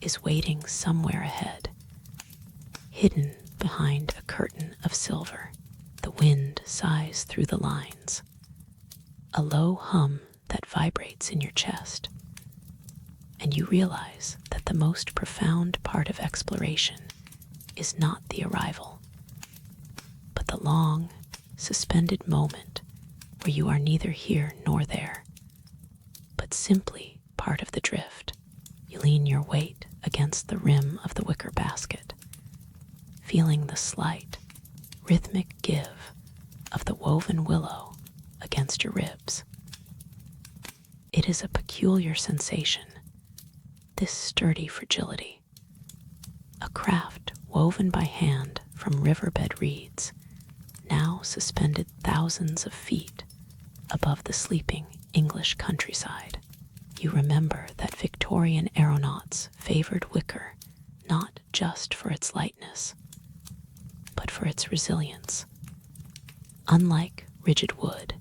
[SPEAKER 1] is waiting somewhere ahead, hidden behind a curtain of silver. The wind sighs through the lines, a low hum that vibrates in your chest, and you realize that the most profound part of exploration is not the arrival, but the long, suspended moment where you are neither here nor there, but simply part of the drift. You lean your weight against the rim of the wicker basket, feeling the slight, rhythmic give of the woven willow against your ribs. It is a peculiar sensation, this sturdy fragility, a craft woven by hand from riverbed reeds, now suspended thousands of feet above the sleeping English countryside. You remember that Victorian aeronauts favored wicker not just for its lightness, but for its resilience. Unlike rigid wood,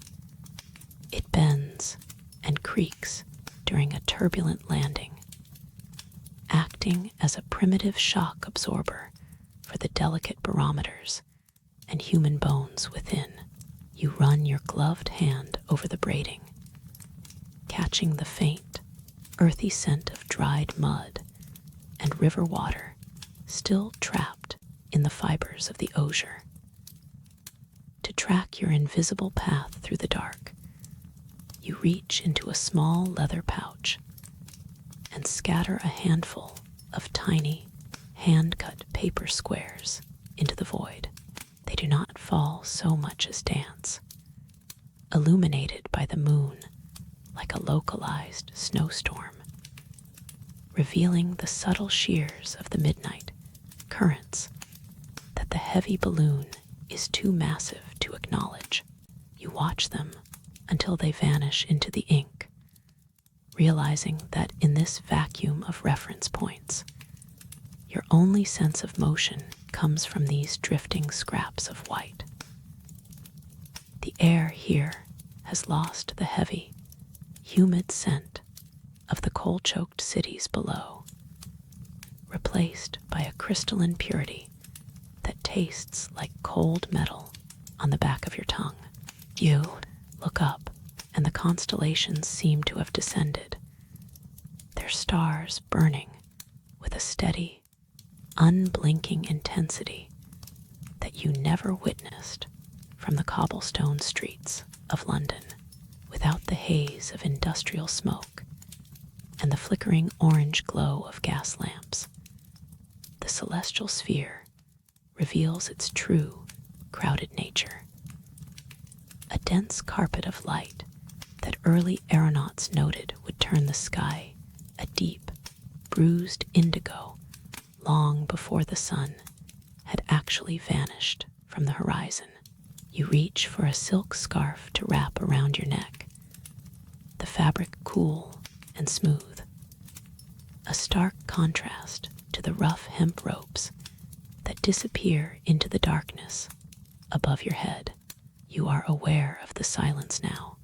[SPEAKER 1] it bends and creaks during a turbulent landing, acting as a primitive shock absorber for the delicate barometers and human bones within. You run your gloved hand over the braiding, catching the faint, earthy scent of dried mud and river water still trapped in the fibers of the osier. To track your invisible path through the dark, you reach into a small leather pouch and scatter a handful of tiny, hand-cut paper squares into the void. They do not fall so much as dance, illuminated by the moon like a localized snowstorm. revealing the subtle shears of the midnight currents that the heavy balloon is too massive to acknowledge. You watch them until they vanish into the ink, realizing that in this vacuum of reference points, your only sense of motion comes from these drifting scraps of white. The air here has lost the heavy, humid scent of the coal-choked cities below, replaced by a crystalline purity that tastes like cold metal on the back of your tongue. You look up, and the constellations seem to have descended, their stars burning with a steady, unblinking intensity that you never witnessed from the cobblestone streets of London, without the haze of industrial smoke and the flickering orange glow of gas lamps. The celestial sphere reveals its true, crowded nature. A dense carpet of light that early aeronauts noted would turn the sky a deep, bruised indigo long before the sun had actually vanished from the horizon. You reach for a silk scarf to wrap around your neck, the fabric cool and smooth, a stark contrast to the rough hemp ropes that disappear into the darkness above your head. You are aware of the silence now,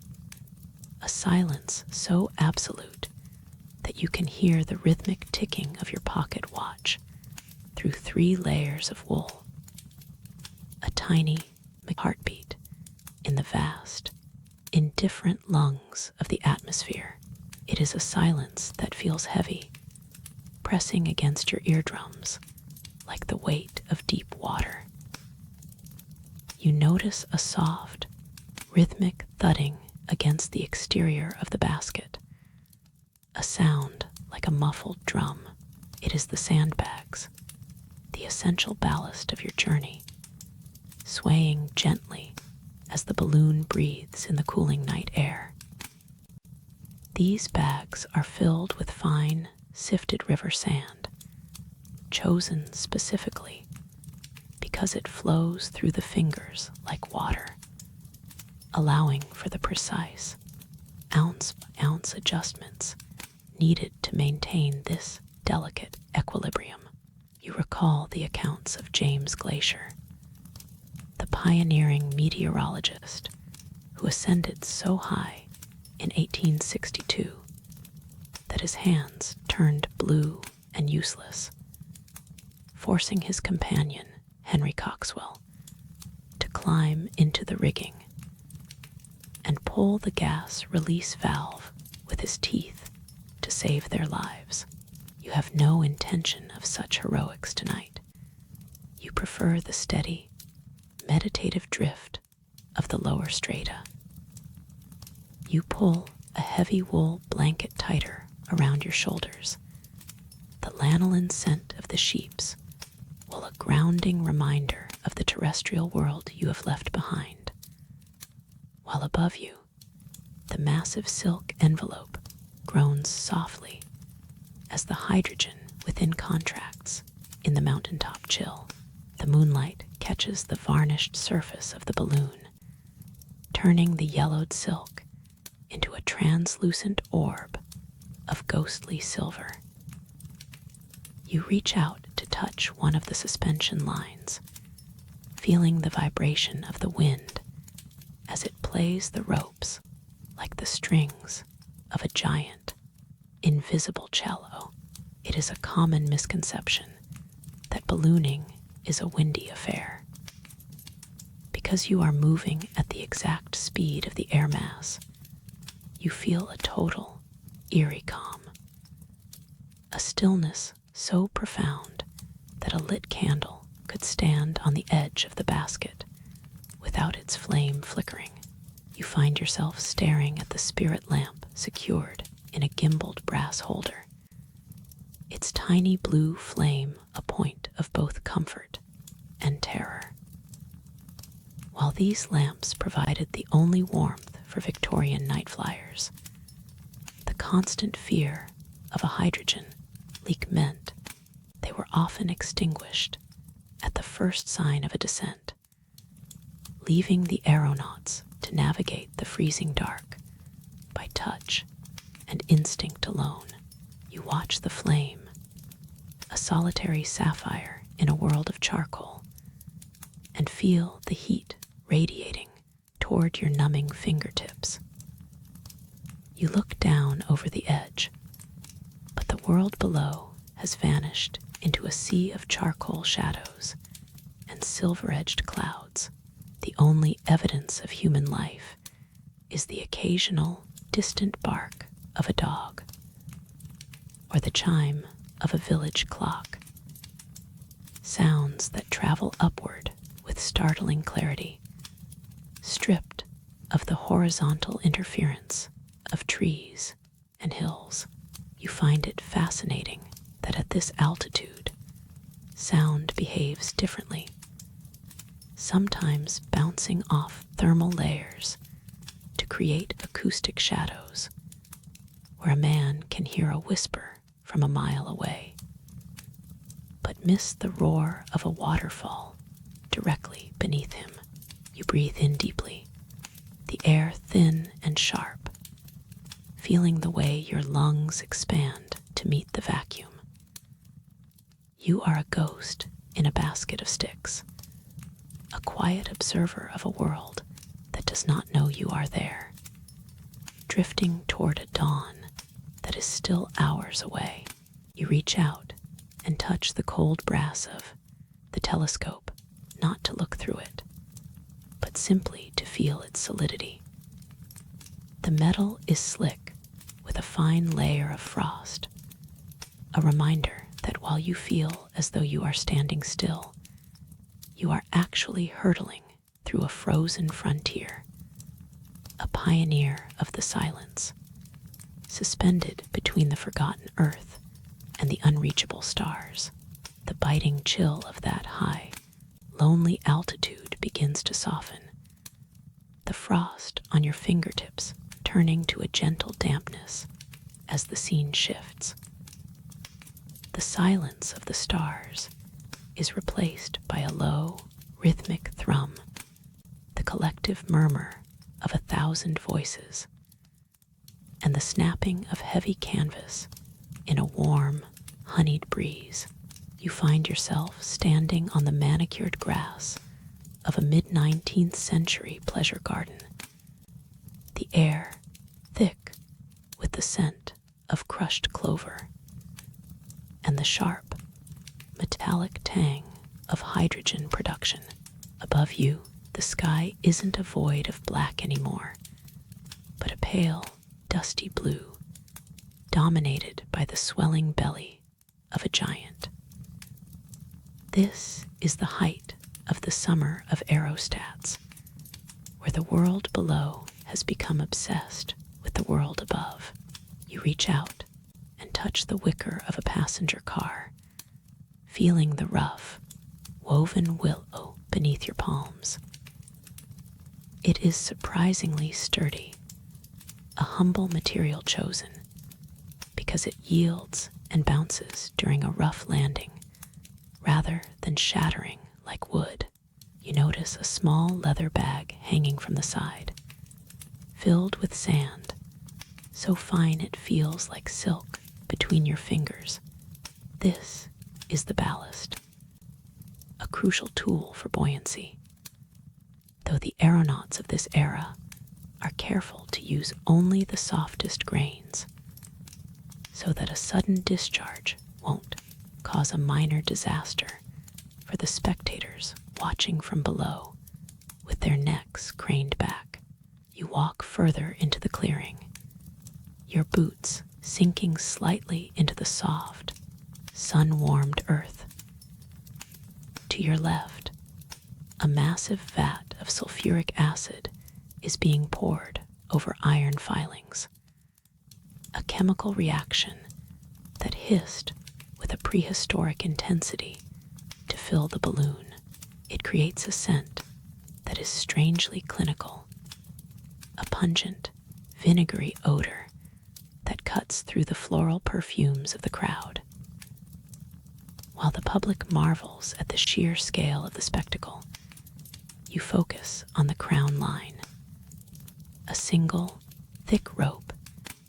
[SPEAKER 1] a silence so absolute that you can hear the rhythmic ticking of your pocket watch through 3 layers of wool, a tiny heartbeat in the vast, indifferent lungs of the atmosphere. It is a silence that feels heavy, pressing against your eardrums like the weight of deep water. You notice a soft, rhythmic thudding against the exterior of the basket, a sound like a muffled drum. It is the sandbags, the essential ballast of your journey, swaying gently as the balloon breathes in the cooling night air. These bags are filled with fine, sifted river sand, chosen specifically because it flows through the fingers like water, allowing for the precise, ounce-by-ounce adjustments needed to maintain this delicate equilibrium. You recall the accounts of James Glacier, the pioneering meteorologist who ascended so high in 1862 that his hands turned blue and useless, forcing his companion, Henry Coxwell, to climb into the rigging and pull the gas release valve with his teeth to save their lives. You have no intention of such heroics tonight. You prefer the steady, meditative drift of the lower strata. You pull a heavy wool blanket tighter around your shoulders, the lanolin scent of the sheeps, while a grounding reminder of the terrestrial world you have left behind. While above you, the massive silk envelope groans softly as the hydrogen within contracts in the mountaintop chill. The moonlight catches the varnished surface of the balloon, turning the yellowed silk into a translucent orb of ghostly silver. You reach out to touch one of the suspension lines, feeling the vibration of the wind as it plays the ropes like the strings of a giant, invisible cello. It is a common misconception that ballooning is a windy affair. Because you are moving at the exact speed of the air mass, you feel a total, eerie calm. A stillness so profound that a lit candle could stand on the edge of the basket without its flame flickering. You find yourself staring at the spirit lamp secured in a gimbaled brass holder, its tiny blue flame a point of both comfort and terror. While these lamps provided the only warmth for Victorian night flyers, the constant fear of a hydrogen leak meant they were often extinguished at the first sign of a descent, leaving the aeronauts to navigate the freezing dark by touch and instinct alone. You watch the flame, a solitary sapphire in a world of charcoal, and feel the heat radiating toward your numbing fingertips. You look down over the edge, but the world below has vanished into a sea of charcoal shadows and silver-edged clouds. The only evidence of human life is the occasional distant bark of a dog or the chime of a village clock, sounds that travel upward with startling clarity, stripped of the horizontal interference of trees and hills. You find it fascinating that at this altitude, sound behaves differently, sometimes bouncing off thermal layers to create acoustic shadows, where a man can hear a whisper from a mile away, but miss the roar of a waterfall directly beneath him. You breathe in deeply, the air thin and sharp, feeling the way your lungs expand to meet the vacuum. You are a ghost in a basket of sticks, a quiet observer of a world that does not know you are there, drifting toward a dawn that is still hours away. You reach out and touch the cold brass of the telescope, not to look through it, but simply to feel its solidity. The metal is slick with a fine layer of frost, a reminder that while you feel as though you are standing still, you are actually hurtling through a frozen frontier, a pioneer of the silence, suspended between the forgotten earth and the unreachable stars. The biting chill of that high, lonely altitude begins to soften, the frost on your fingertips turning to a gentle dampness as the scene shifts. The silence of the stars is replaced by a low, rhythmic thrum, the collective murmur of 1,000 voices, and the snapping of heavy canvas in a warm, honeyed breeze. You find yourself standing on the manicured grass of a mid-19th century pleasure garden, the air thick with the scent of crushed clover and the sharp, metallic tang of hydrogen production. Above you, the sky isn't a void of black anymore, but a pale, dusty blue, dominated by the swelling belly of a giant. This is the height of the summer of aerostats, where the world below has become obsessed with the world above. You reach out and touch the wicker of a passenger car, feeling the rough, woven willow beneath your palms. It is surprisingly sturdy, a humble material chosen because it yields and bounces during a rough landing rather than shattering like wood. You notice a small leather bag hanging from the side, filled with sand, so fine it feels like silk between your fingers. This is the ballast, a crucial tool for buoyancy. Though the aeronauts of this era are careful to use only the softest grains, so that a sudden discharge won't cause a minor disaster for the spectators watching from below with their necks craned back. You walk further into the clearing, your boots sinking slightly into the soft, sun-warmed earth. To your left, a massive vat of sulfuric acid is being poured over iron filings, a chemical reaction that hissed with a prehistoric intensity to fill the balloon. It creates a scent that is strangely clinical, a pungent, vinegary odor that cuts through the floral perfumes of the crowd. While the public marvels at the sheer scale of the spectacle, you focus on the crown line, a single, thick rope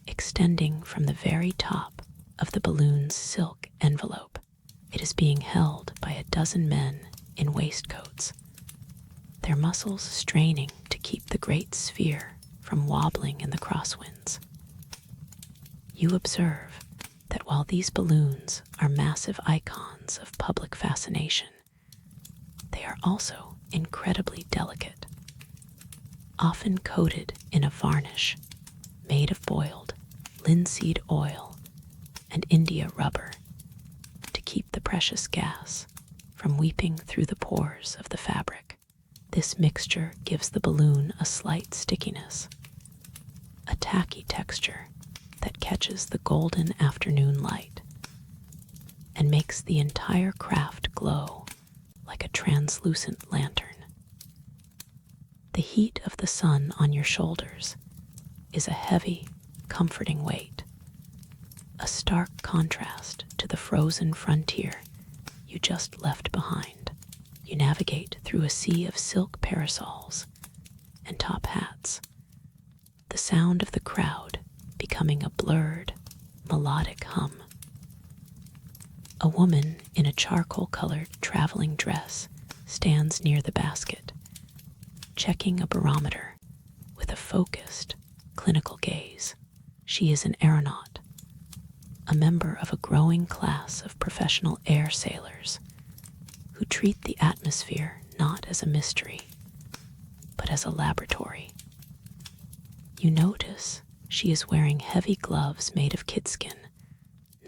[SPEAKER 1] extending from the very top of the balloon's silk envelope. It is being held by a dozen men in waistcoats, their muscles straining to keep the great sphere from wobbling in the crosswinds. You observe that while these balloons are massive icons of public fascination, they are also incredibly delicate, often coated in a varnish made of boiled linseed oil and India rubber to keep the precious gas from weeping through the pores of the fabric. This mixture gives the balloon a slight stickiness, a tacky texture that catches the golden afternoon light and makes the entire craft glow like a translucent lantern. The heat of the sun on your shoulders is a heavy, comforting weight, a stark contrast to the frozen frontier you just left behind. You navigate through a sea of silk parasols and top hats, the sound of the crowd becoming a blurred, melodic hum. A woman in a charcoal-colored traveling dress stands near the basket, checking a barometer with a focused, clinical gaze. She is an aeronaut, a member of a growing class of professional air sailors who treat the atmosphere not as a mystery, but as a laboratory. You notice she is wearing heavy gloves made of kidskin,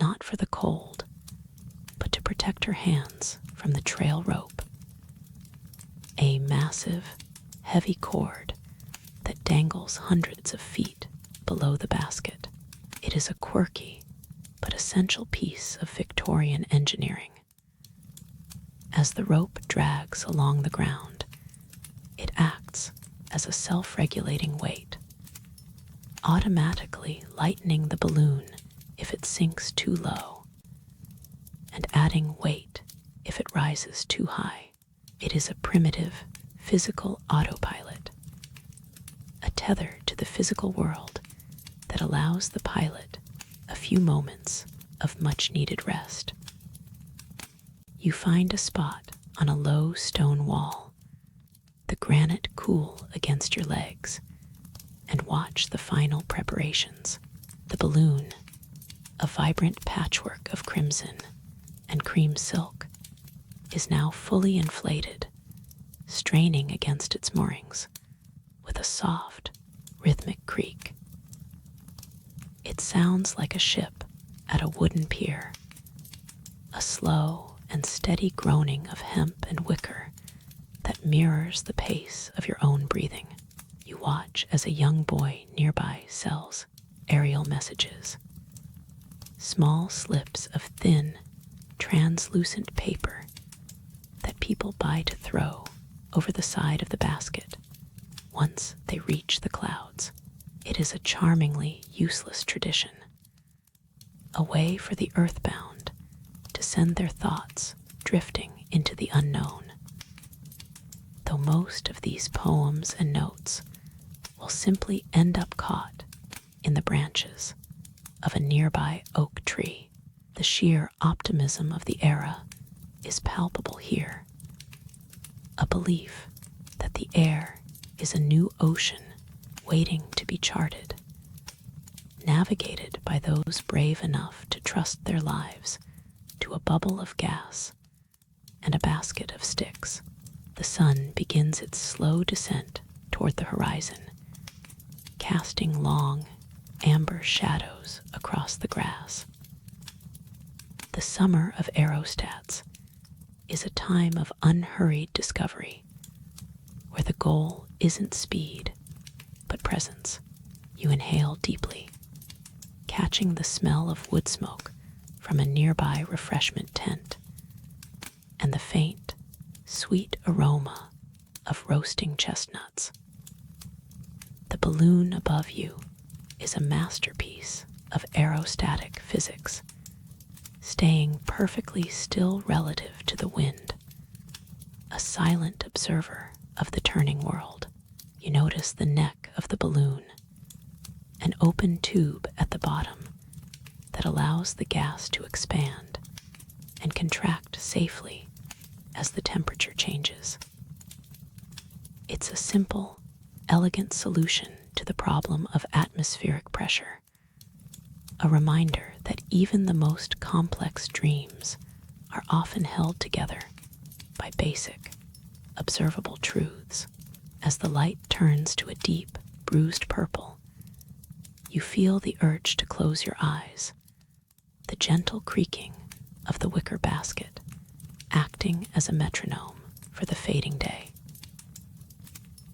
[SPEAKER 1] not for the cold, but to protect her hands from the trail rope. A massive, heavy cord that dangles hundreds of feet below the basket. It is a quirky but essential piece of Victorian engineering. As the rope drags along the ground, it acts as a self-regulating weight, automatically lightening the balloon if it sinks too low, and adding weight if it rises too high. It is a primitive, physical autopilot, a tether to the physical world that allows the pilot a few moments of much-needed rest. You find a spot on a low stone wall, the granite cool against your legs, and watch the final preparations. The balloon, a vibrant patchwork of crimson and cream silk, is now fully inflated, straining against its moorings with a soft, rhythmic creak. It sounds like a ship at a wooden pier, a slow and steady groaning of hemp and wicker that mirrors the pace of your own breathing. You watch as a young boy nearby sells aerial messages, small slips of thin, translucent paper that people buy to throw over the side of the basket once they reach the clouds. It is a charmingly useless tradition, a way for the earthbound to send their thoughts drifting into the unknown. Though most of these poems and notes will simply end up caught in the branches of a nearby oak tree, the sheer optimism of the era is palpable here. A belief that the air is a new ocean waiting to be charted, navigated by those brave enough to trust their lives to a bubble of gas and a basket of sticks. The sun begins its slow descent toward the horizon, casting long, amber shadows across the grass. The summer of Aeronauts is a time of unhurried discovery, where the goal isn't speed, but presence. You inhale deeply, catching the smell of wood smoke from a nearby refreshment tent, and the faint, sweet aroma of roasting chestnuts. The balloon above you is a masterpiece of aerostatic physics, staying perfectly still relative to the wind, a silent observer of the turning world. You notice the neck of the balloon, an open tube at the bottom that allows the gas to expand and contract safely as the temperature changes. It's a simple, elegant solution to the problem of atmospheric pressure, a reminder that even the most complex dreams are often held together by basic, observable truths. As the light turns to a deep, bruised purple, you feel the urge to close your eyes, the gentle creaking of the wicker basket acting as a metronome for the fading day.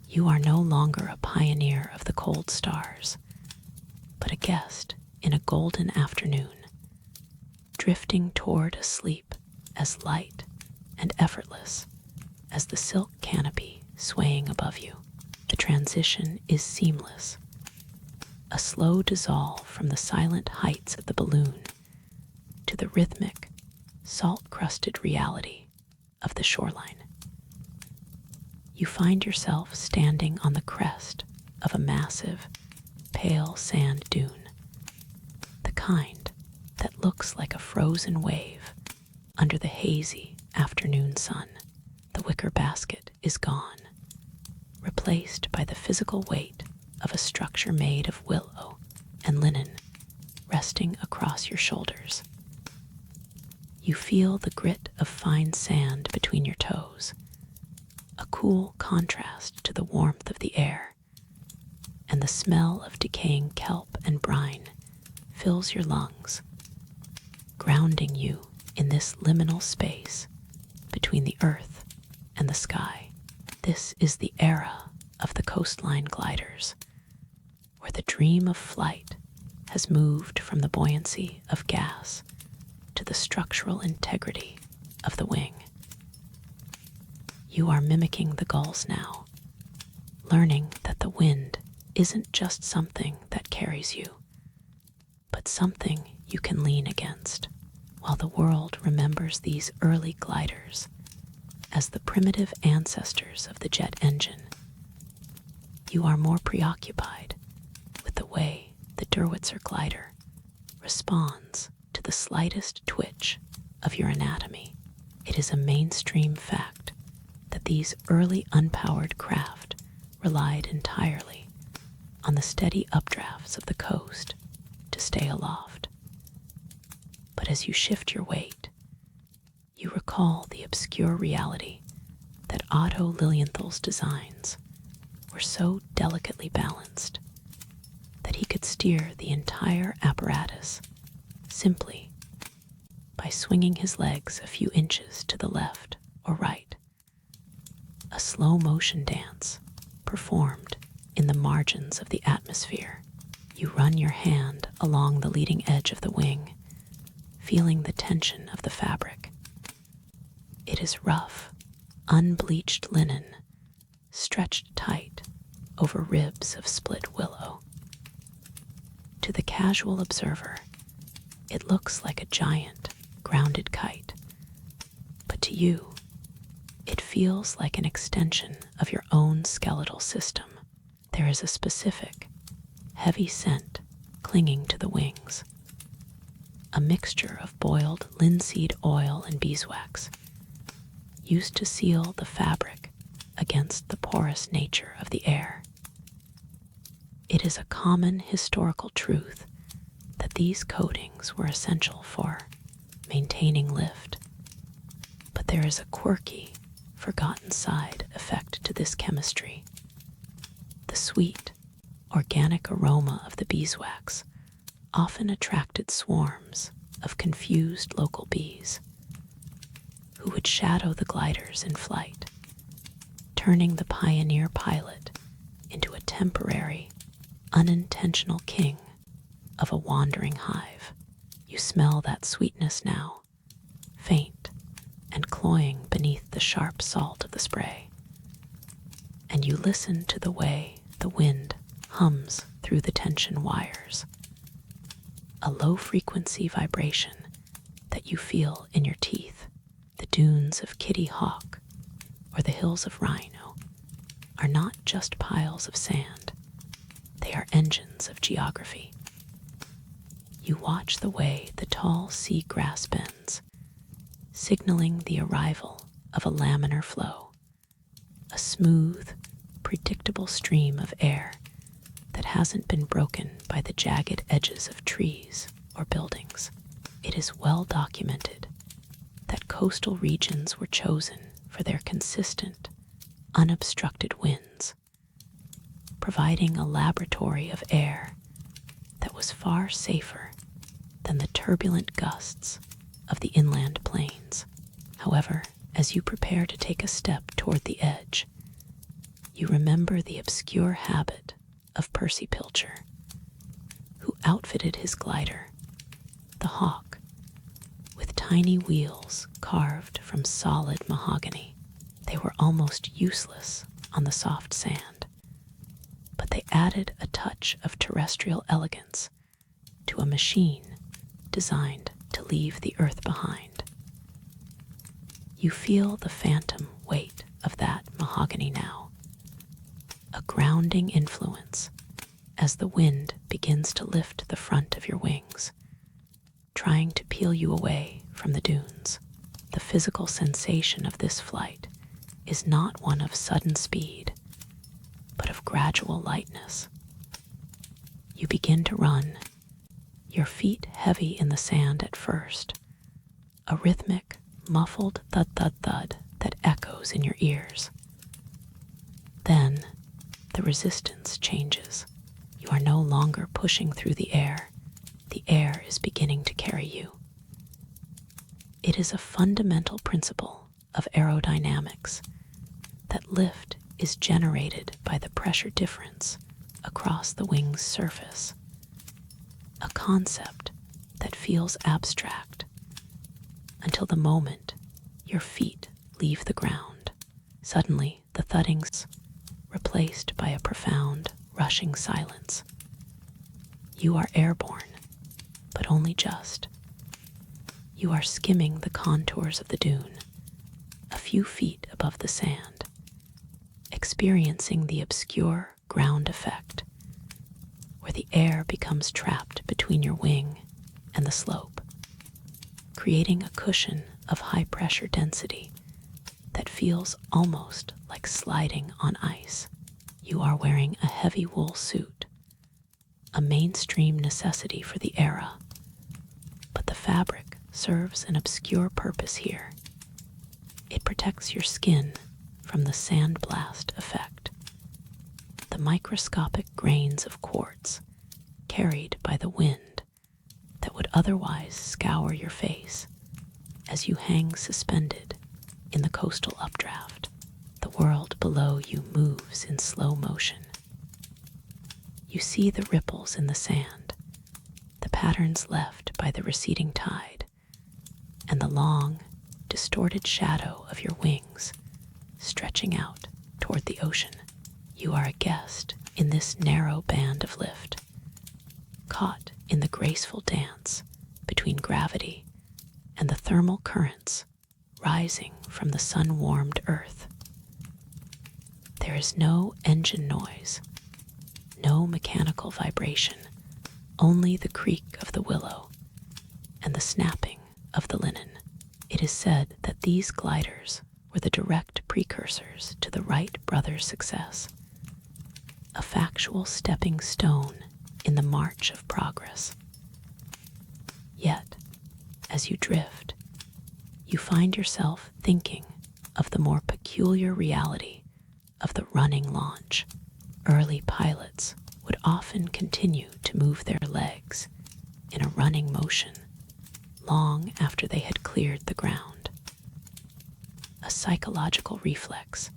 [SPEAKER 1] You are no longer a pioneer of the cold stars, but a guest in a golden afternoon, drifting toward a sleep as light and effortless as the silk canopy swaying above you. The transition is seamless, a slow dissolve from the silent heights of the balloon to the rhythmic, salt-crusted reality of the shoreline. You find yourself standing on the crest of a massive, pale sand dune, the kind that looks like a frozen wave under the hazy afternoon sun. The wicker basket is gone, replaced by the physical weight of a structure made of willow and linen resting across your shoulders. You feel the grit of fine sand between your toes, a cool contrast to the warmth of the air, and the smell of decaying kelp and brine fills your lungs, grounding you in this liminal space between the earth and the sky. This is the era of the coastline gliders, where the dream of flight has moved from the buoyancy of gas to the structural integrity of the wing. You are mimicking the gulls now, learning that the wind isn't just something that carries you, but something you can lean against, while the world remembers these early gliders as the primitive ancestors of the jet engine. You are more preoccupied with the way the Derwitzer glider responds to the slightest twitch of your anatomy. It is a mainstream fact that these early unpowered craft relied entirely on the steady updrafts of the coast to stay aloft. But as you shift your weight, you recall the obscure reality that Otto Lilienthal's designs were so delicately balanced that he could steer the entire apparatus simply by swinging his legs a few inches to the left or right. A slow motion dance performed in the margins of the atmosphere. You run your hand along the leading edge of the wing, feeling the tension of the fabric. It is rough, unbleached linen, stretched tight over ribs of split willow. To the casual observer, it looks like a giant, grounded kite, but to you, it feels like an extension of your own skeletal system. There is a specific, heavy scent clinging to the wings, a mixture of boiled linseed oil and beeswax, used to seal the fabric against the porous nature of the air. It is a common historical truth that these coatings were essential for maintaining lift, but there is a quirky, forgotten side effect to this chemistry. The sweet, organic aroma of the beeswax often attracted swarms of confused local bees who would shadow the gliders in flight, turning the pioneer pilot into a temporary, unintentional king of a wandering hive. You smell that sweetness now, faint and cloying beneath the sharp salt of the spray, and you listen to the way the wind hums through the tension wires, a low-frequency vibration that you feel in your teeth, the dunes of Kitty Hawk or the hills of Rhino, are not just piles of sand. They are engines of geography. You watch the way the tall sea grass bends, signaling the arrival of a laminar flow, a smooth, predictable stream of air that hasn't been broken by the jagged edges of trees or buildings. It is well documented that coastal regions were chosen for their consistent, unobstructed winds, providing a laboratory of air that was far safer than the turbulent gusts of the inland plains. However, as you prepare to take a step toward the edge, you remember the obscure habit of Percy Pilcher, who outfitted his glider, the Hawk, with tiny wheels carved from solid mahogany. They were almost useless on the soft sand, but they added a touch of terrestrial elegance to a machine designed to leave the earth behind. You feel the phantom weight of that mahogany now, a grounding influence as the wind begins to lift the front of your wings, trying to peel you away from the dunes. The physical sensation of this flight is not one of sudden speed, but of gradual lightness. You begin to run, your feet heavy in the sand at first, a rhythmic, muffled thud-thud-thud that echoes in your ears. Then, the resistance changes. You are no longer pushing through the air. The air is beginning to carry you. It is a fundamental principle of aerodynamics that lift is generated by the pressure difference across the wing's surface, a concept that feels abstract until the moment your feet leave the ground. Suddenly, the thudding's replaced by a profound, rushing silence. You are airborne, but only just. You are skimming the contours of the dune, a few feet above the sand, experiencing the obscure ground effect, where the air becomes trapped between your wing and the slope, creating a cushion of high-pressure density that feels almost like sliding on ice. You are wearing a heavy wool suit, a mainstream necessity for the era, but the fabric serves an obscure purpose here. It protects your skin from the sandblast effect, the microscopic grains of quartz carried by the wind that would otherwise scour your face as you hang suspended in the coastal updraft. The world below you moves in slow motion. You see the ripples in the sand, the patterns left by the receding tide, and the long, distorted shadow of your wings stretching out toward the ocean. You are a guest in this narrow band of lift, caught in the graceful dance between gravity and the thermal currents rising from the sun-warmed earth. There is no engine noise, no mechanical vibration, only the creak of the willow and the snapping of the linen. It is said that these gliders were the direct precursors to the Wright brothers' success, a factual stepping stone in the march of progress. Yet, as you drift, you find yourself thinking of the more peculiar reality of the running launch. Early pilots would often continue to move their legs in a running motion long after they had cleared the ground, a psychological reflex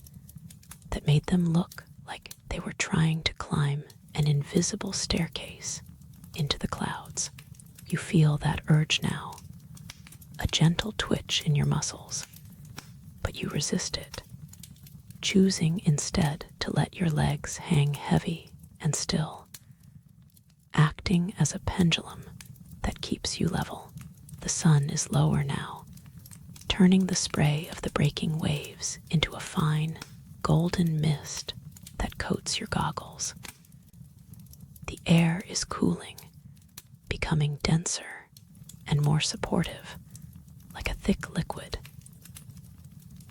[SPEAKER 1] that made them look like they were trying to climb an invisible staircase into the clouds. You feel that urge now, a gentle twitch in your muscles, but you resist it, choosing instead to let your legs hang heavy and still, acting as a pendulum that keeps you level. The The sun is lower now, turning the spray of the breaking waves into a fine, golden mist that coats your goggles. The air is cooling, becoming denser and more supportive, like a thick liquid.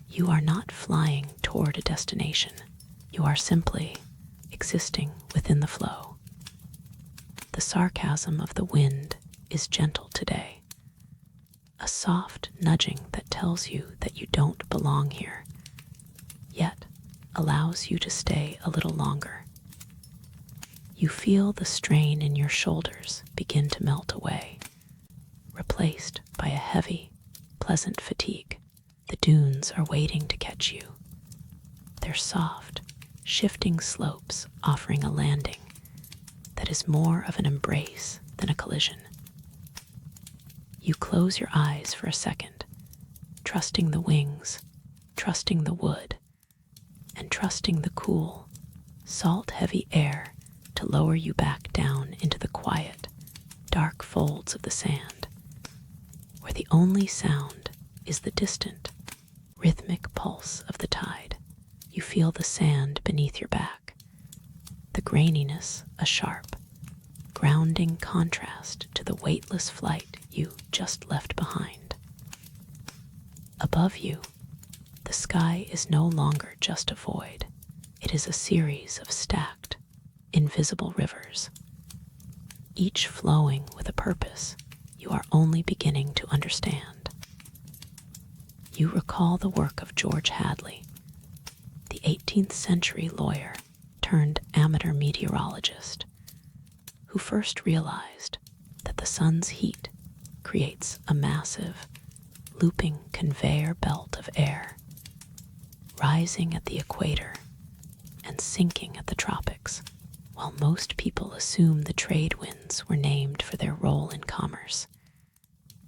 [SPEAKER 1] You are not flying toward a destination. You are simply existing within the flow. The sarcasm of the wind is gentle today, a soft nudging that tells you that you don't belong here, yet allows you to stay a little longer. You feel the strain in your shoulders begin to melt away, replaced by a heavy, pleasant fatigue. The dunes are waiting to catch you, their soft, shifting slopes offering a landing that is more of an embrace than a collision. You close your eyes for a second, trusting the wings, trusting the wood, and trusting the cool, salt-heavy air to lower you back down into the quiet, dark folds of the sand, where the only sound is the distant, rhythmic pulse of the tide. You feel the sand beneath your back, the graininess a sharp, grounding contrast to the weightless flight you just left behind. Above you, the sky is no longer just a void. It is a series of stacked, invisible rivers, each flowing with a purpose you are only beginning to understand. You recall the work of George Hadley, the 18th century lawyer turned amateur meteorologist, who first realized that the sun's heat creates a massive, looping conveyor belt of air, rising at the equator and sinking at the tropics. While most people assume the trade winds were named for their role in commerce,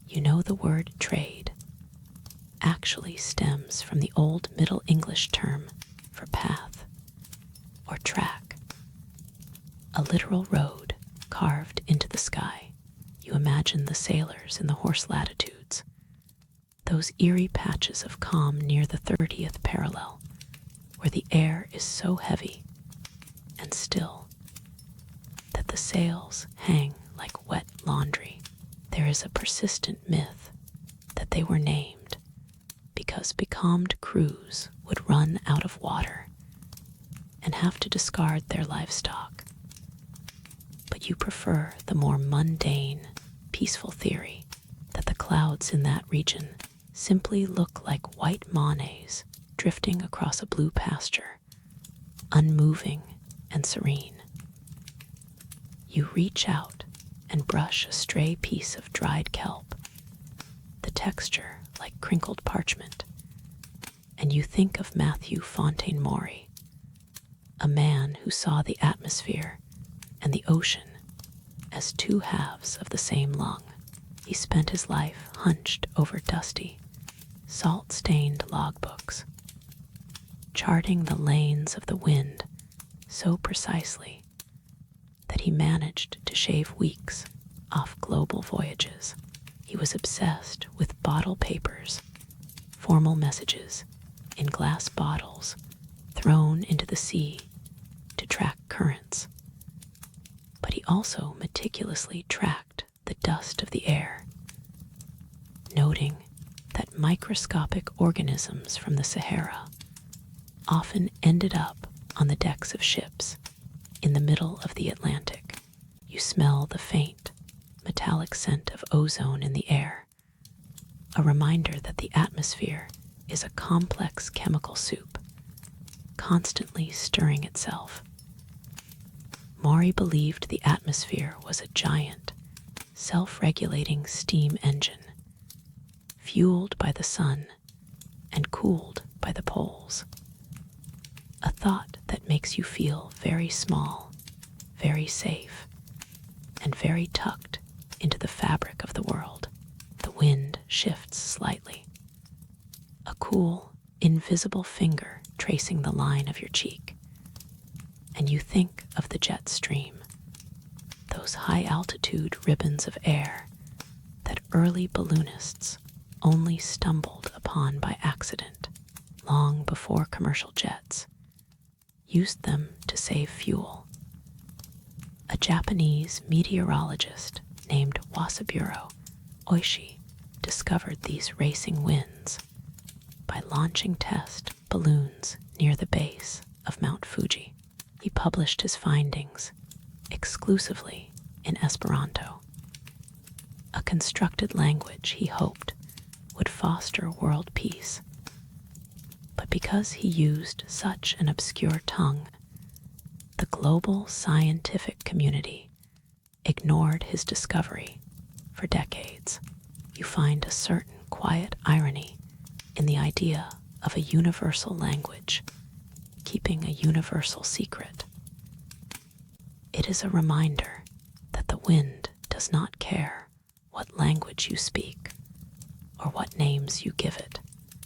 [SPEAKER 1] you know the word trade actually stems from the Old Middle English term for path or track, a literal road carved into the sky. You imagine the sailors in the horse latitudes, those eerie patches of calm near the 30th parallel, where the air is so heavy and still that the sails hang like wet laundry. There is a persistent myth that they were named because becalmed crews would run out of water and have to discard their livestock. But you prefer the more mundane, peaceful theory that the clouds in that region simply look like white Monets drifting across a blue pasture, unmoving and serene. You reach out and brush a stray piece of dried kelp, the texture like crinkled parchment, and you think of Matthew Fontaine Maury, a man who saw the atmosphere and the ocean as two halves of the same lung. He spent his life hunched over dusty, salt-stained logbooks, charting the lanes of the wind so precisely that he managed to shave weeks off global voyages. He was obsessed with bottle papers, formal messages in glass bottles thrown into the sea to track currents. But he also meticulously tracked the dust of the air, noting that microscopic organisms from the Sahara often ended up on the decks of ships in the middle of the Atlantic. You smell the faint, metallic scent of ozone in the air, a reminder that the atmosphere is a complex chemical soup, constantly stirring itself. Maury believed the atmosphere was a giant, self-regulating steam engine, fueled by the sun and cooled by the poles. A thought that makes you feel very small, very safe, and very tucked into the fabric of the world. The wind shifts slightly, a cool, invisible finger tracing the line of your cheek, and you think of the jet stream, those high-altitude ribbons of air that early balloonists only stumbled upon by accident long before commercial jets used them to save fuel. A Japanese meteorologist named Wasaburo Oishi discovered these racing winds by launching test balloons near the base of Mount Fuji. He published his findings exclusively in Esperanto, a constructed language he hoped would foster world peace. But because he used such an obscure tongue, the global scientific community ignored his discovery for decades. You find a certain quiet irony in the idea of a universal language keeping a universal secret. It is a reminder that the wind does not care what language you speak or what names you give it.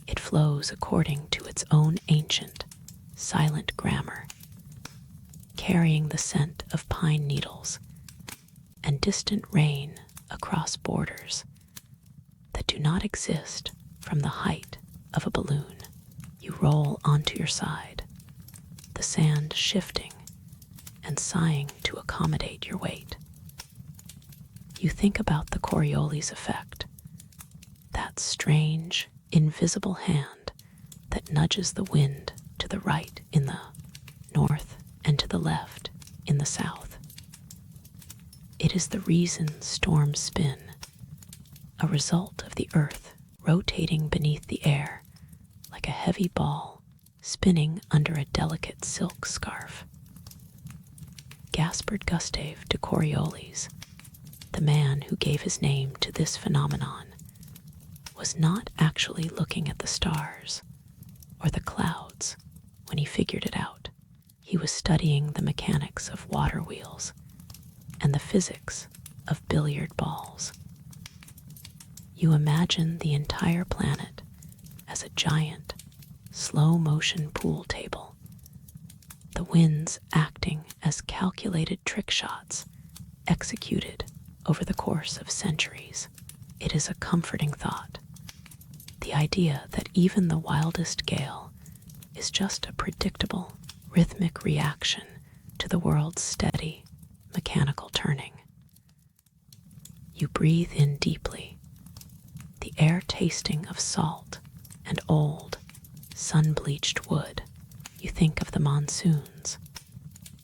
[SPEAKER 1] It flows according to its own ancient, silent grammar, carrying the scent of pine needles and distant rain across borders that do not exist from the height of a balloon. You roll onto your side, the sand shifting and sighing to accommodate your weight. You think about the Coriolis effect, that strange, invisible hand that nudges the wind to the right in the north and to the left in the south. It is the reason storms spin, a result of the earth rotating beneath the air like a heavy ball spinning under a delicate silk scarf. Gaspard Gustave de Coriolis, the man who gave his name to this phenomenon, was not actually looking at the stars or the clouds when he figured it out. He was studying the mechanics of water wheels and the physics of billiard balls. You imagine the entire planet as a giant, slow-motion pool table, the winds acting as calculated trick shots executed over the course of centuries. It is a comforting thought, the idea that even the wildest gale is just a predictable, rhythmic reaction to the world's steady, mechanical turning. You breathe in deeply, the air tasting of salt and old, sun-bleached wood. You think of the monsoons,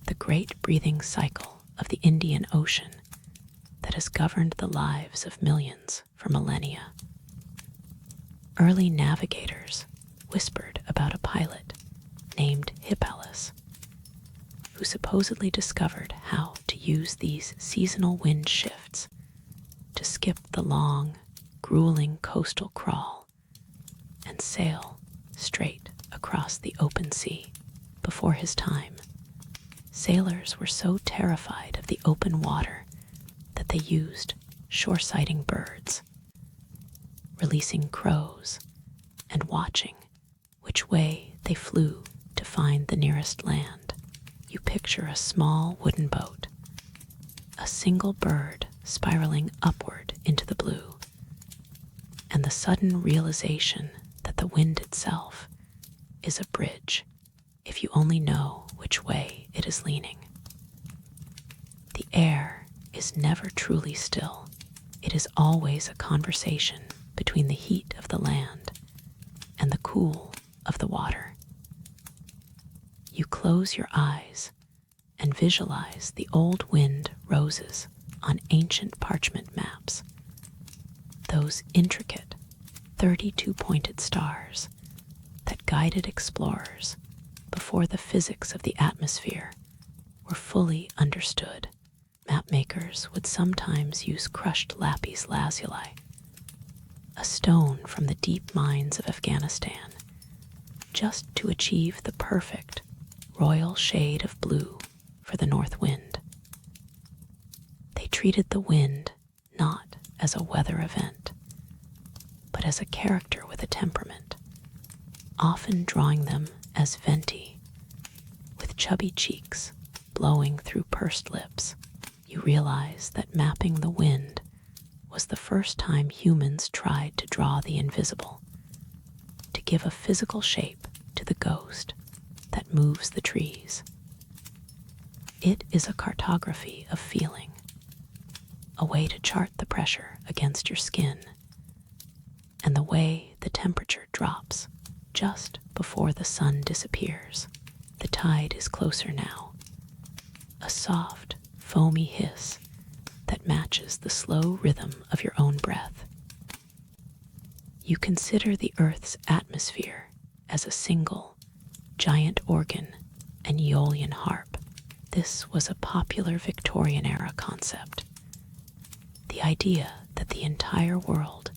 [SPEAKER 1] the great breathing cycle of the Indian Ocean that has governed the lives of millions for millennia. Early navigators whispered about a pilot named Hippalus, who supposedly discovered how to use these seasonal wind shifts to skip the long, grueling coastal crawl and sail straight across the open sea. Before his time, sailors were so terrified of the open water that they used shore-sighting birds, releasing crows and watching which way they flew to find the nearest land. You picture a small wooden boat, a single bird spiraling upward into the blue, and the sudden realization that the wind itself is a bridge if you only know which way it is leaning. The air is never truly still. It is always a conversation between the heat of the land and the cool of the water. You close your eyes and visualize the old wind roses on ancient parchment maps, those intricate 32-pointed stars that guided explorers before the physics of the atmosphere were fully understood. Mapmakers would sometimes use crushed lapis lazuli, a stone from the deep mines of Afghanistan, just to achieve the perfect royal shade of blue for the north wind. They treated the wind not as a weather event, but as a character with a temperament, often drawing them as venti, with chubby cheeks blowing through pursed lips. You realize that mapping the wind was the first time humans tried to draw the invisible, to give a physical shape to the ghost that moves the trees. It is a cartography of feeling, a way to chart the pressure against your skin and the way the temperature drops just before the sun disappears. The tide is closer now, a soft, foamy hiss that matches the slow rhythm of your own breath. You consider the Earth's atmosphere as a single, giant organ and Aeolian harp. This was a popular Victorian-era concept. The idea that the entire world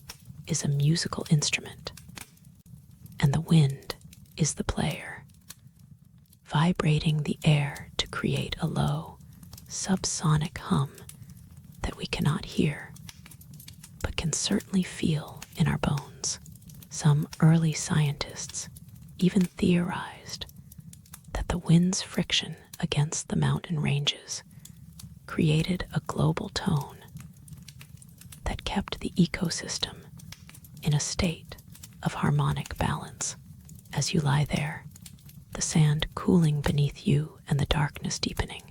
[SPEAKER 1] is a musical instrument, and the wind is the player, vibrating the air to create a low, subsonic hum that we cannot hear, but can certainly feel in our bones. Some early scientists even theorized that the wind's friction against the mountain ranges created a global tone that kept the ecosystem in a state of harmonic balance. As you lie there, the sand cooling beneath you and the darkness deepening,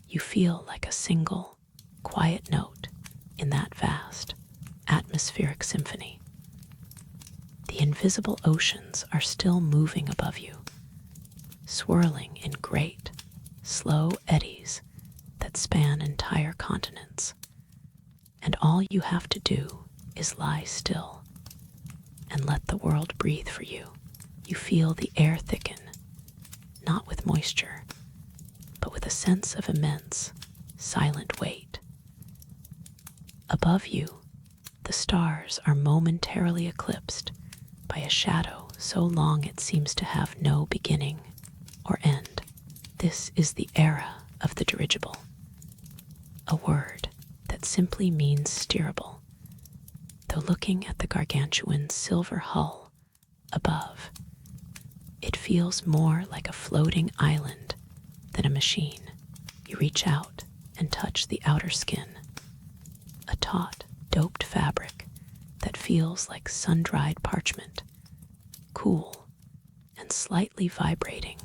[SPEAKER 1] you feel like a single, quiet note in that vast, atmospheric symphony. The invisible oceans are still moving above you, swirling in great, slow eddies that span entire continents. And all you have to do is lie still and let the world breathe for you. You feel the air thicken, not with moisture, but with a sense of immense, silent weight. Above you, the stars are momentarily eclipsed by a shadow so long it seems to have no beginning or end. This is the era of the dirigible, a word that simply means steerable, though looking at the gargantuan silver hull above, it feels more like a floating island than a machine. You reach out and touch the outer skin, a taut, doped fabric that feels like sun-dried parchment, cool and slightly vibrating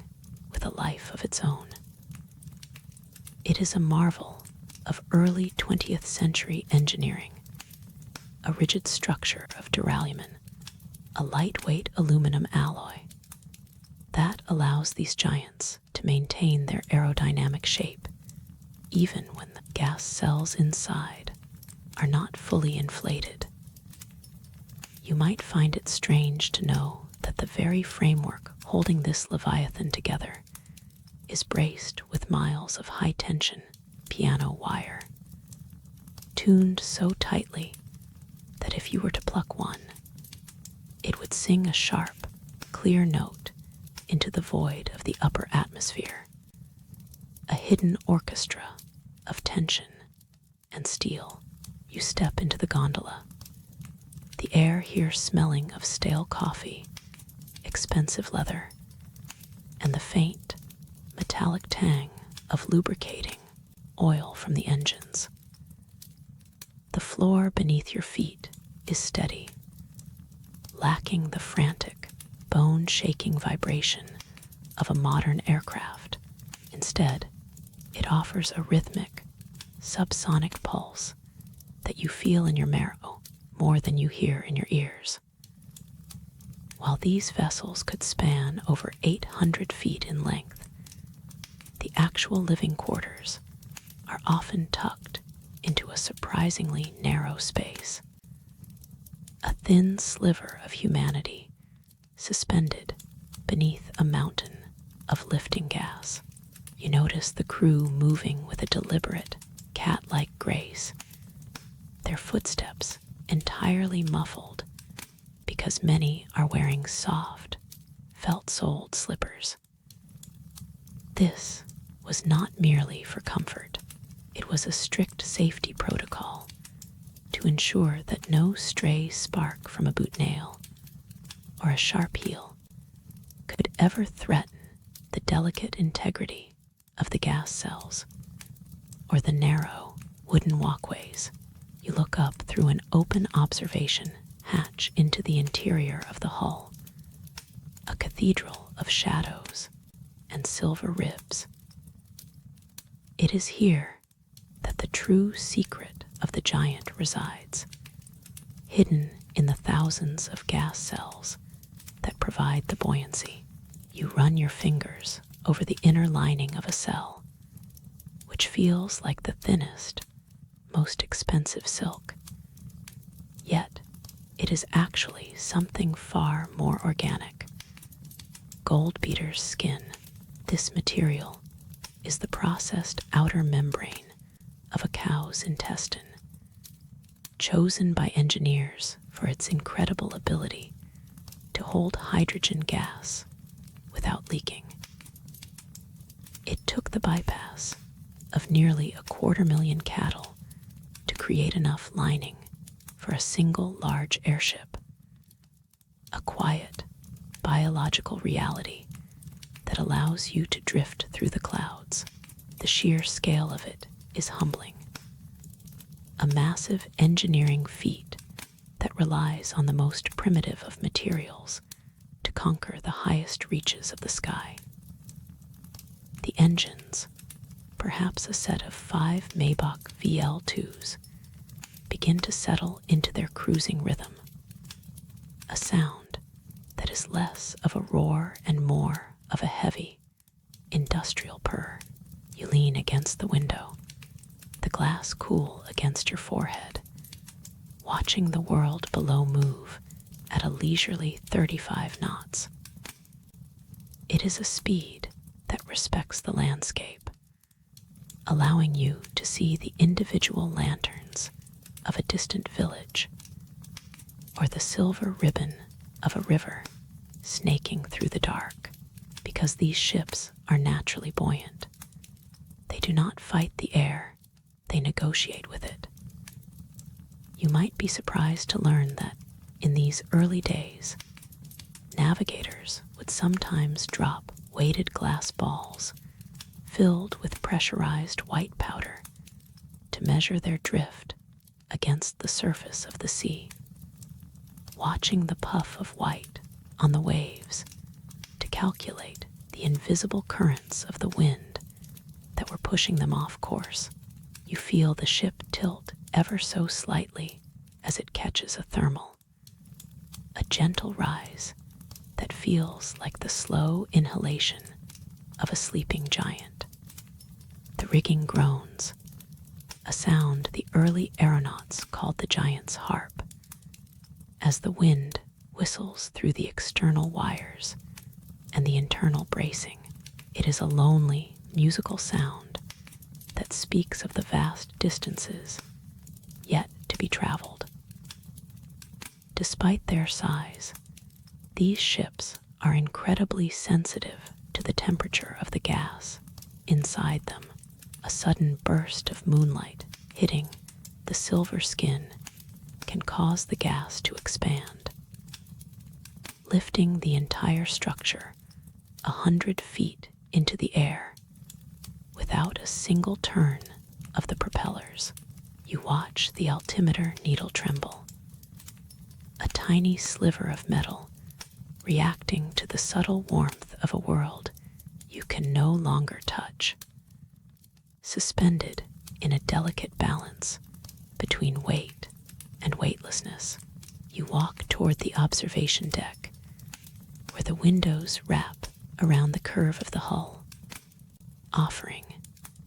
[SPEAKER 1] with a life of its own. It is a marvel of early 20th century engineering, a rigid structure of duralumin, a lightweight aluminum alloy that allows these giants to maintain their aerodynamic shape even when the gas cells inside are not fully inflated. You might find it strange to know that the very framework holding this leviathan together is braced with miles of high-tension piano wire, tuned so tightly that if you were to pluck one, it would sing a sharp, clear note into the void of the upper atmosphere, a hidden orchestra of tension and steel. You step into the gondola, the air here smelling of stale coffee, expensive leather, and the faint, metallic tang of lubricating oil from the engines. The floor beneath your feet is steady, lacking the frantic, bone-shaking vibration of a modern aircraft. Instead, it offers a rhythmic, subsonic pulse that you feel in your marrow more than you hear in your ears. While these vessels could span over 800 feet in length, the actual living quarters are often tucked into a surprisingly narrow space. A thin sliver of humanity suspended beneath a mountain of lifting gas. You notice the crew moving with a deliberate, cat-like grace, their footsteps entirely muffled because many are wearing soft, felt-soled slippers. This was not merely for comfort. It was a strict safety protocol to ensure that no stray spark from a boot nail or a sharp heel could ever threaten the delicate integrity of the gas cells or the narrow wooden walkways You look up through an open observation hatch into the interior of the hull, a cathedral of shadows and silver ribs. It is here that the true secret of the giant resides, hidden in the thousands of gas cells that provide the buoyancy. You run your fingers over the inner lining of a cell, which feels like the thinnest, most expensive silk. Yet, it is actually something far more organic. Gold beater's skin. This material is the processed outer membrane of a cow's intestine, chosen by engineers for its incredible ability to hold hydrogen gas without leaking. It took the bypass of nearly 250,000 cattle to create enough lining for a single large airship, a quiet, biological reality that allows you to drift through the clouds. The sheer scale of it is humbling. A massive engineering feat that relies on the most primitive of materials to conquer the highest reaches of the sky. The engines, perhaps a set of 5 Maybach VL2s, begin to settle into their cruising rhythm, a sound that is less of a roar and more of a heavy, industrial purr. You lean against the window, the glass cool against your forehead, watching the world below move at a leisurely 35 knots. It is a speed that respects the landscape, allowing you to see the individual lanterns of a distant village or the silver ribbon of a river snaking through the dark. Because these ships are naturally buoyant, they do not fight the air, they negotiate with it. You might be surprised to learn that in these early days, navigators would sometimes drop weighted glass balls filled with pressurized white powder to measure their drift against the surface of the sea. Watching the puff of white on the waves to calculate the invisible currents of the wind that were pushing them off course, you feel the ship tilt ever so slightly as it catches a thermal, a gentle rise that feels like the slow inhalation of a sleeping giant. The rigging groans, a sound the early aeronauts called the giant's harp, as the wind whistles through the external wires and the internal bracing. It is a lonely, musical sound that speaks of the vast distances yet to be traveled. Despite their size, these ships are incredibly sensitive to the temperature of the gas inside them. A sudden burst of moonlight hitting the silver skin can cause the gas to expand, lifting the entire structure 100 feet into the air without a single turn of the propellers. You watch the altimeter needle tremble, a tiny sliver of metal reacting to the subtle warmth of a world you can no longer touch. Suspended in a delicate balance between weight and weightlessness, you walk toward the observation deck, where the windows wrap around the curve of the hull, offering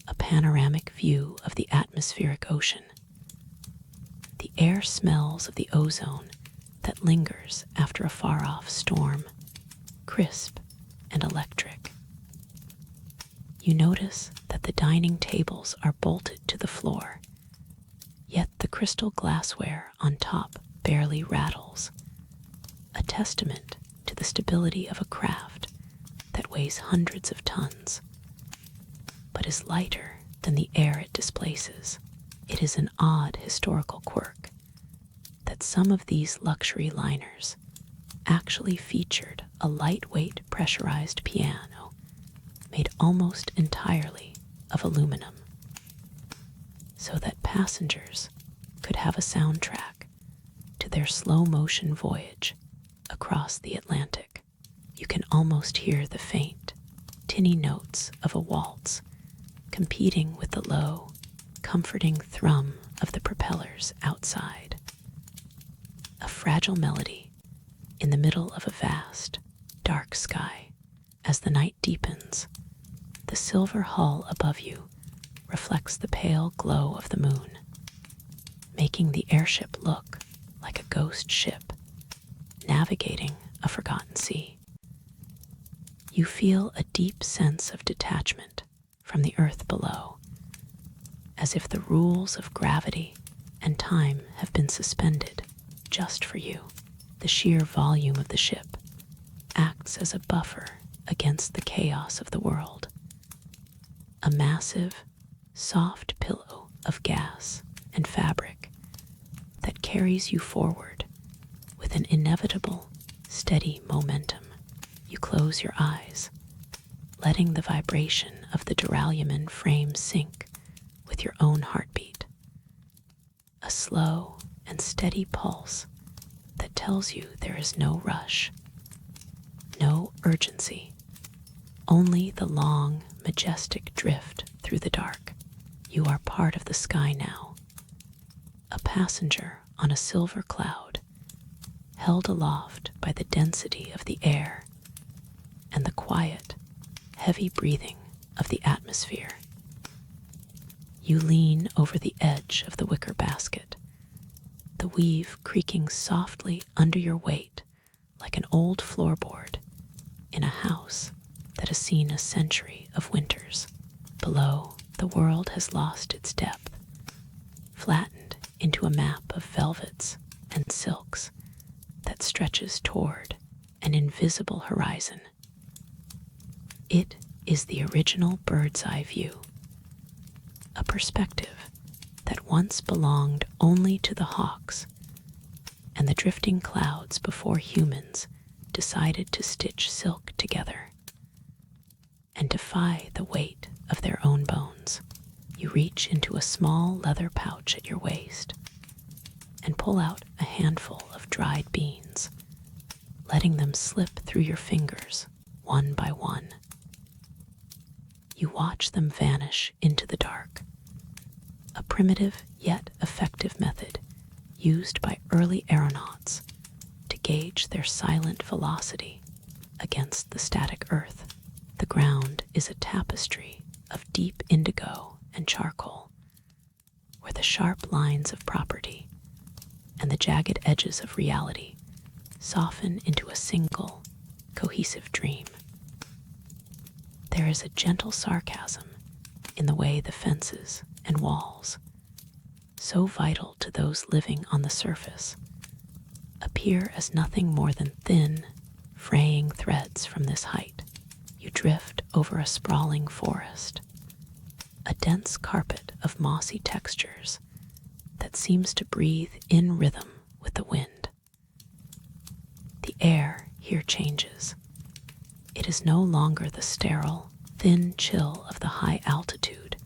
[SPEAKER 1] a panoramic view of the atmospheric ocean. The air smells of the ozone that lingers after a far-off storm, crisp and electric. You notice that the dining tables are bolted to the floor, yet the crystal glassware on top barely rattles, a testament to the stability of a craft that weighs hundreds of tons, but is lighter than the air it displaces. It is an odd historical quirk that some of these luxury liners actually featured a lightweight pressurized piano made almost entirely of aluminum, so that passengers could could have a soundtrack to their slow-motion voyage across the Atlantic. You can almost hear the faint, tinny notes of a waltz competing with the low, comforting thrum of the propellers outside. A fragile melody in the middle of a vast, dark sky. As the night deepens, the silver hull above you reflects the pale glow of the moon, making the airship look like a ghost ship navigating a forgotten sea. You feel a deep sense of detachment from the earth below, as if the rules of gravity and time have been suspended just for you. The sheer volume of the ship acts as a buffer against the chaos of the world. A massive, soft pillow of gas and fabric that carries you forward with an inevitable, steady momentum. You close your eyes, letting the vibration of the derailleur frame sync with your own heartbeat. A slow and steady pulse that tells you there is no rush, no urgency, only the long, majestic drift through the dark. You are part of the sky now, a passenger on a silver cloud, held aloft by the density of the air and the quiet, heavy breathing of the atmosphere. You lean over the edge of the wicker basket, the weave creaking softly under your weight like an old floorboard in a house that has seen a century of winters. Below, the world has lost its depth, flattened into a map of velvets and silks that stretches toward an invisible horizon. It is the original bird's eye view, a perspective that once belonged only to the hawks and the drifting clouds before humans decided to stitch silk together and defy the weight of their own bones. You reach into a small leather pouch at your waist and pull out a handful of dried beans, letting them slip through your fingers one by one. You watch them vanish into the dark, a primitive yet effective method used by early aeronauts to gauge their silent velocity against the static earth. The ground is a tapestry of deep indigo and charcoal, where the sharp lines of property and the jagged edges of reality soften into a single, cohesive dream. There is a gentle sarcasm in the way the fences and walls, so vital to those living on the surface, appear as nothing more than thin, fraying threads from this height. You drift over a sprawling forest, a dense carpet of mossy textures that seems to breathe in rhythm with the wind. The air here changes. It is no longer the sterile, thin chill of the high altitude,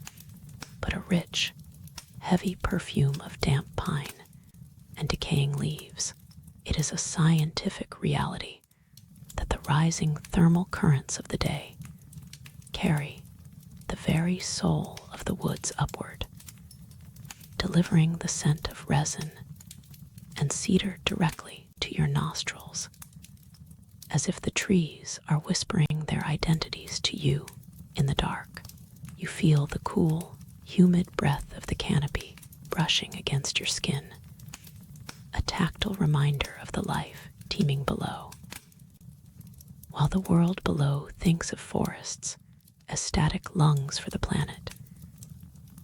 [SPEAKER 1] but a rich, heavy perfume of damp pine and decaying leaves. It is a scientific reality that the rising thermal currents of the day carry the very soul of the woods upward, delivering the scent of resin and cedar directly to your nostrils, as if the trees are whispering their identities to you in the dark. You feel the cool, humid breath of the canopy brushing against your skin, a tactile reminder of the life teeming below. While the world below thinks of forests as static lungs for the planet,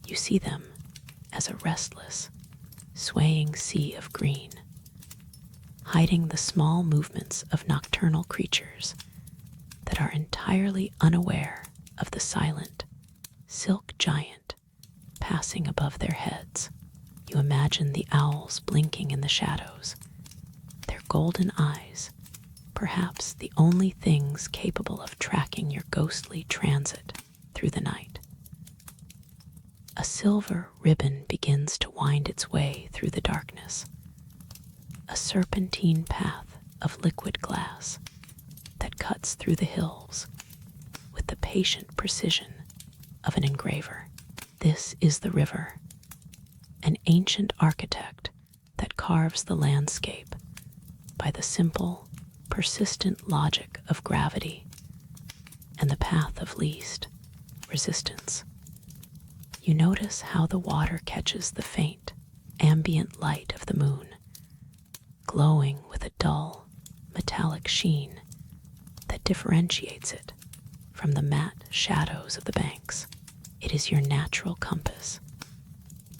[SPEAKER 1] you see them as a restless, swaying sea of green, hiding the small movements of nocturnal creatures that are entirely unaware of the silent, silk giant passing above their heads. You imagine the owls blinking in the shadows, their golden eyes perhaps the only things capable of tracking your ghostly transit through the night. A silver ribbon begins to wind its way through the darkness, a serpentine path of liquid glass that cuts through the hills with the patient precision of an engraver. This is the river, an ancient architect that carves the landscape by the simple, persistent logic of gravity and the path of least resistance. You notice how the water catches the faint, ambient light of the moon, glowing with a dull, metallic sheen that differentiates it from the matte shadows of the banks. It is your natural compass,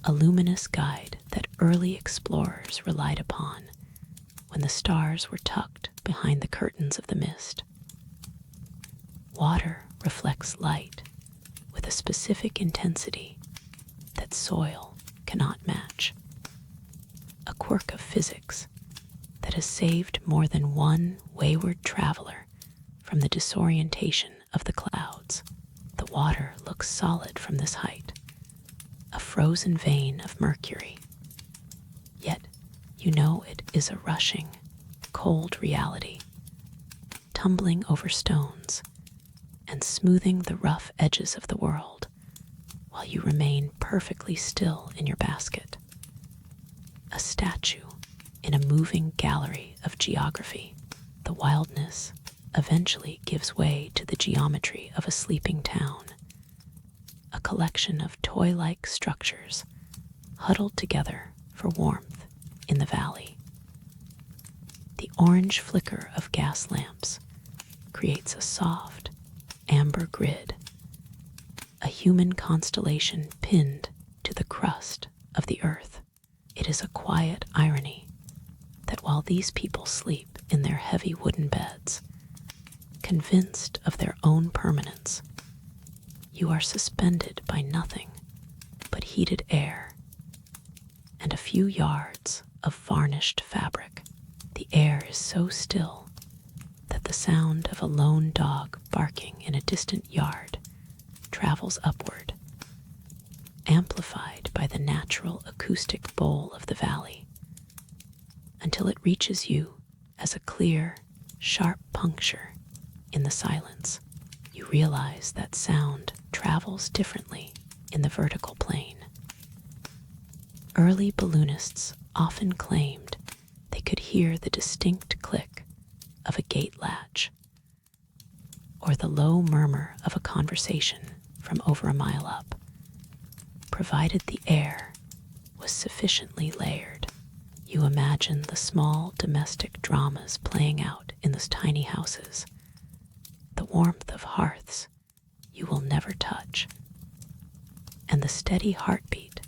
[SPEAKER 1] a luminous guide that early explorers relied upon when the stars were tucked behind the curtains of the mist. Water reflects light with a specific intensity that soil cannot match, a quirk of physics that has saved more than one wayward traveler from the disorientation of the clouds. The water looks solid from this height, a frozen vein of mercury. Yet you know it is a rushing, cold reality, tumbling over stones and smoothing the rough edges of the world while you remain perfectly still in your basket. A statue in a moving gallery of geography. The wildness eventually gives way to the geometry of a sleeping town, a collection of toy-like structures huddled together for warmth in the valley. The orange flicker of gas lamps creates a soft, amber grid, a human constellation pinned to the crust of the earth. It is a quiet irony that while these people sleep in their heavy wooden beds, convinced of their own permanence, you are suspended by nothing but heated air and a few yards of varnished fabric. The air is so still that the sound of a lone dog barking in a distant yard travels upward, amplified by the natural acoustic bowl of the valley, until it reaches you as a clear, sharp puncture in the silence. You realize that sound travels differently in the vertical plane. Early balloonists often claimed they could hear the distinct click of a gate latch or the low murmur of a conversation from over a mile up, provided the air was sufficiently layered. You imagine the small domestic dramas playing out in those tiny houses, the warmth of hearths you will never touch, and the steady heartbeat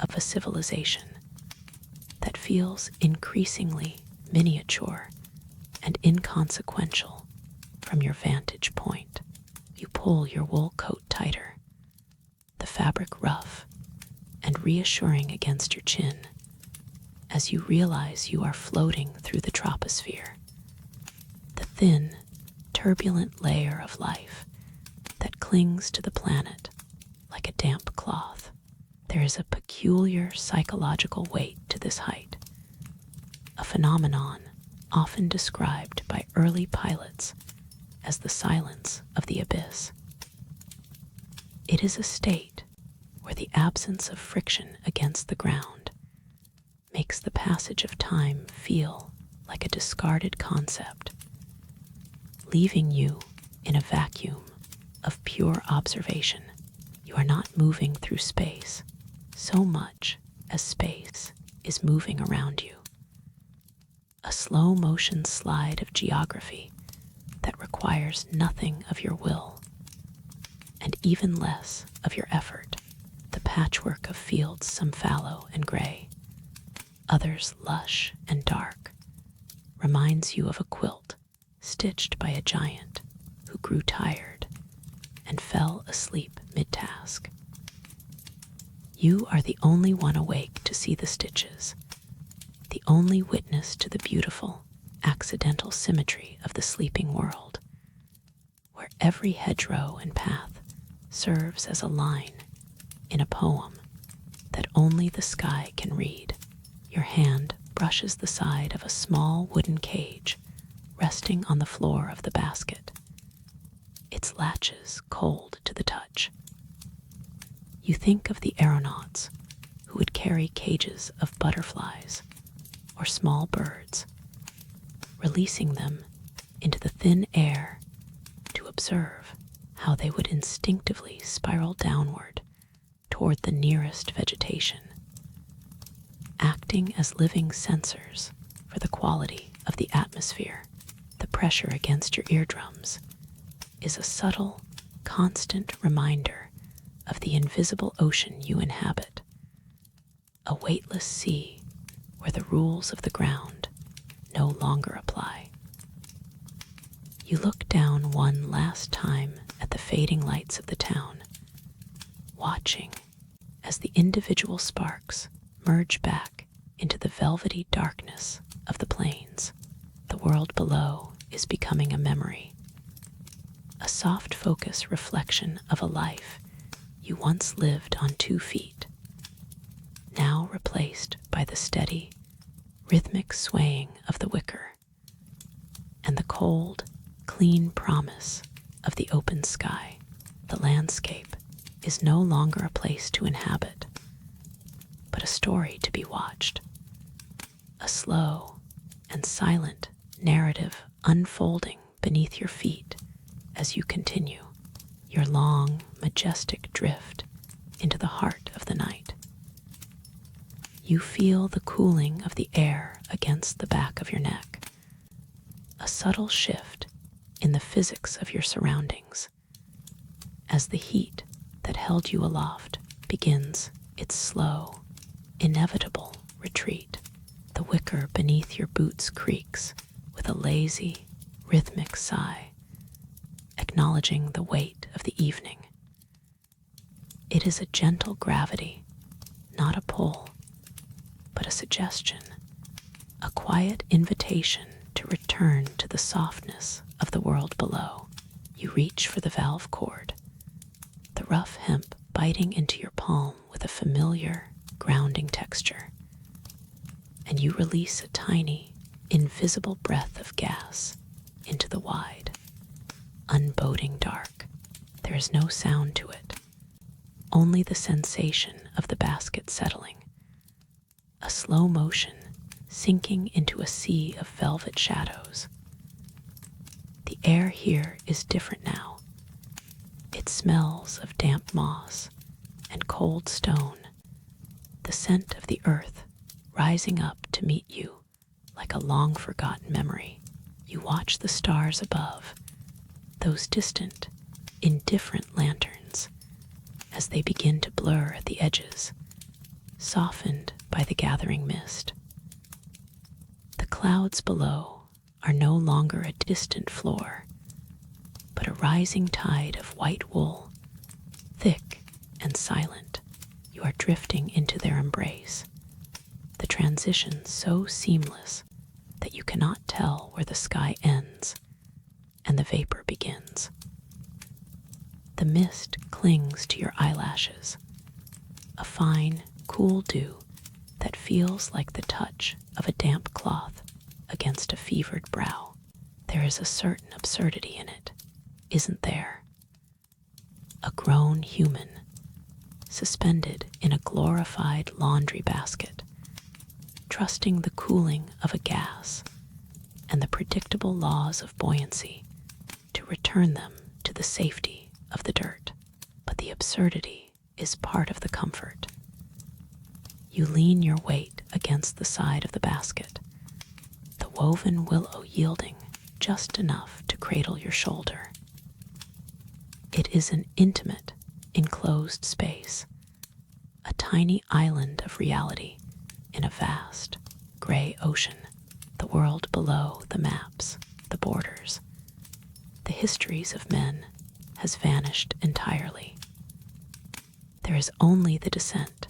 [SPEAKER 1] of a civilization that feels increasingly miniature and inconsequential from your vantage point. You pull your wool coat tighter, the fabric rough and reassuring against your chin, as you realize you are floating through the troposphere, the thin, turbulent layer of life that clings to the planet like a damp cloth. There is a peculiar psychological weight to this height, a phenomenon often described by early pilots as the silence of the abyss. It is a state where the absence of friction against the ground makes the passage of time feel like a discarded concept, leaving you in a vacuum of pure observation. You are not moving through space so much as space is moving around you. A slow motion slide of geography that requires nothing of your will and even less of your effort. The patchwork of fields, some fallow and gray, others lush and dark, reminds you of a quilt stitched by a giant who grew tired and fell asleep mid-task. You are the only one awake to see the stitches, the only witness to the beautiful, accidental symmetry of the sleeping world, where every hedgerow and path serves as a line in a poem that only the sky can read. Your hand brushes the side of a small wooden cage resting on the floor of the basket, its latches cold to the touch. You think of the aeronauts who would carry cages of butterflies or small birds, releasing them into the thin air to observe how they would instinctively spiral downward toward the nearest vegetation, acting as living sensors for the quality of the atmosphere. The pressure against your eardrums is a subtle, constant reminder of the invisible ocean you inhabit, a weightless sea where the rules of the ground no longer apply. You look down one last time at the fading lights of the town, watching as the individual sparks merge back into the velvety darkness of the plains. The world below is becoming a memory, a soft focus reflection of a life you once lived on 2 feet, now replaced by the steady, rhythmic swaying of the wicker and the cold, clean promise of the open sky. The landscape is no longer a place to inhabit, but a story to be watched, a slow and silent narrative unfolding beneath your feet as you continue your long, majestic drift into the heart of the night. You feel the cooling of the air against the back of your neck, a subtle shift in the physics of your surroundings, as the heat that held you aloft begins its slow, inevitable retreat. The wicker beneath your boots creaks with a lazy, rhythmic sigh, acknowledging the weight of the evening. It is a gentle gravity, not a pull, but a suggestion, a quiet invitation to return to the softness of the world below. You reach for the valve cord, the rough hemp biting into your palm with a familiar, grounding texture, and you release a tiny, invisible breath of gas into the wide, unboding dark. There is no sound to it, only the sensation of the basket settling, a slow motion sinking into a sea of velvet shadows. The air here is different now. It smells of damp moss and cold stone, the scent of the earth rising up to meet you like a long-forgotten memory. You watch the stars above, those distant, indifferent lanterns, as they begin to blur at the edges, softened by the gathering mist. The clouds below are no longer a distant floor, but a rising tide of white wool, thick and silent. You are drifting into their embrace, the transition so seamless that you cannot tell where the sky ends and the vapor begins. The mist clings to your eyelashes, a fine, cool dew that feels like the touch of a damp cloth against a fevered brow. There is a certain absurdity in it, isn't there? A grown human, suspended in a glorified laundry basket, trusting the cooling of a gas and the predictable laws of buoyancy to return them to the safety of the dirt. But the absurdity is part of the comfort. You lean your weight against the side of the basket, the woven willow yielding just enough to cradle your shoulder. It is an intimate, enclosed space, a tiny island of reality in a vast, gray ocean. The world below, the maps, the borders, the histories of men has vanished entirely. There is only the descent,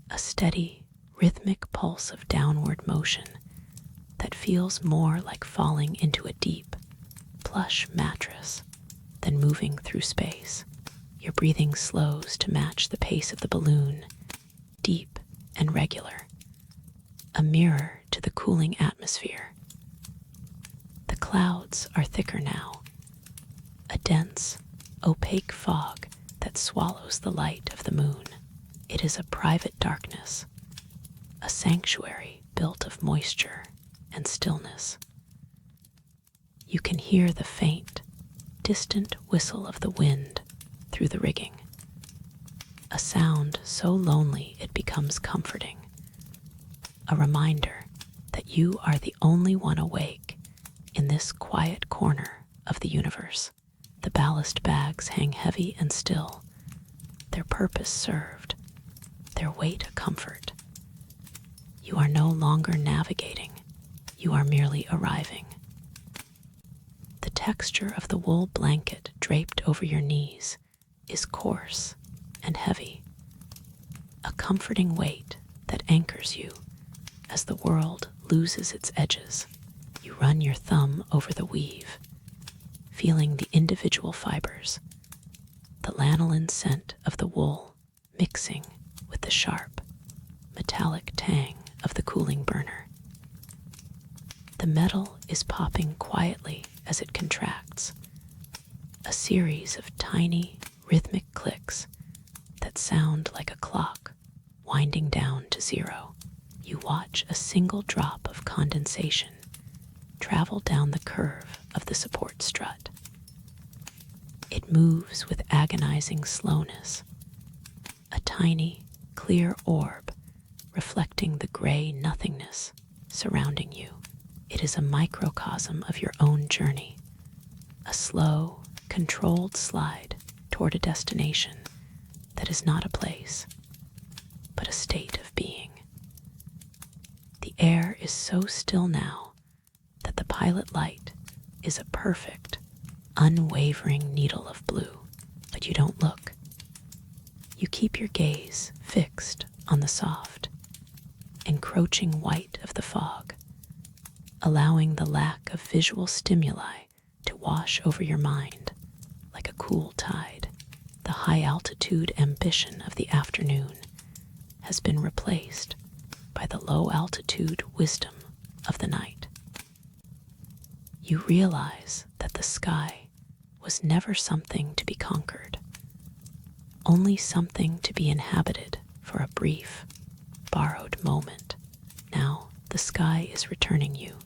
[SPEAKER 1] a steady, rhythmic pulse of downward motion that feels more like falling into a deep, plush mattress than moving through space. Your breathing slows to match the pace of the balloon, deep and regular, a mirror to the cooling atmosphere. The clouds are thicker now, a dense, opaque fog that swallows the light of the moon. It is a private darkness, a sanctuary built of moisture and stillness. You can hear the faint, distant whistle of the wind through the rigging, a sound so lonely it becomes comforting, a reminder that you are the only one awake in this quiet corner of the universe. The ballast bags hang heavy and still, their purpose served, their weight a comfort. You are no longer navigating, you are merely arriving. The texture of the wool blanket draped over your knees is coarse and heavy, a comforting weight that anchors you as the world loses its edges. You run your thumb over the weave, feeling the individual fibers, the lanolin scent of the wool mixing with the sharp, metallic tang of the cooling burner. The metal is popping quietly as it contracts, a series of tiny, rhythmic clicks that sound like a clock winding down to zero. You watch a single drop of condensation travel down the curve of the support strut. It moves with agonizing slowness, a tiny, clear orb reflecting the gray nothingness surrounding you. It is a microcosm of your own journey, a slow, controlled slide toward a destination that is not a place, but a state of being. The air is so still now that the pilot light is a perfect, unwavering needle of blue, but you don't look. You keep your gaze fixed on the soft, encroaching white of the fog, allowing the lack of visual stimuli to wash over your mind like a cool tide. The high-altitude ambition of the afternoon has been replaced by the low-altitude wisdom of the night. You realize that the sky was never something to be conquered, only something to be inhabited for a brief, borrowed moment. Now the sky is returning you,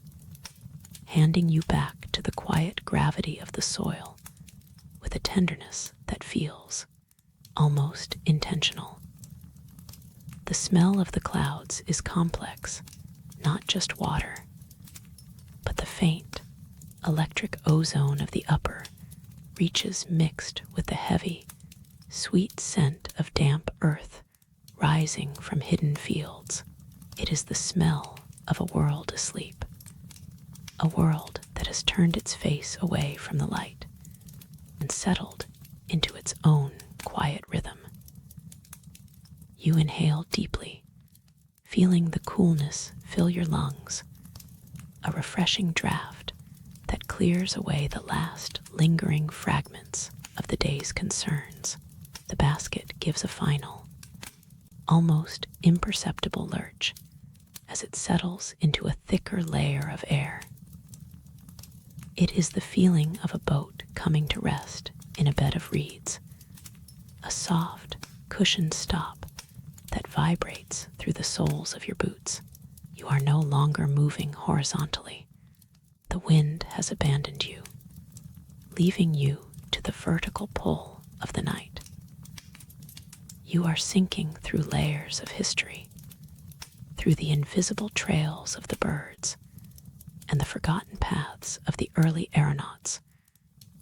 [SPEAKER 1] handing you back to the quiet gravity of the soil with a tenderness that feels almost intentional. The smell of the clouds is complex, not just water, but the faint, electric ozone of the upper reaches mixed with the heavy, sweet scent of damp earth rising from hidden fields. It is the smell of a world asleep, a world that has turned its face away from the light and settled into its own quiet rhythm. You inhale deeply, feeling the coolness fill your lungs, a refreshing draft that clears away the last lingering fragments of the day's concerns. The basket gives a final, almost imperceptible lurch as it settles into a thicker layer of air. It is the feeling of a boat coming to rest in a bed of reeds, a soft, cushioned stop that vibrates through the soles of your boots. You are no longer moving horizontally. The wind has abandoned you, leaving you to the vertical pull of the night. You are sinking through layers of history, through the invisible trails of the birds and the forgotten paths of the early aeronauts,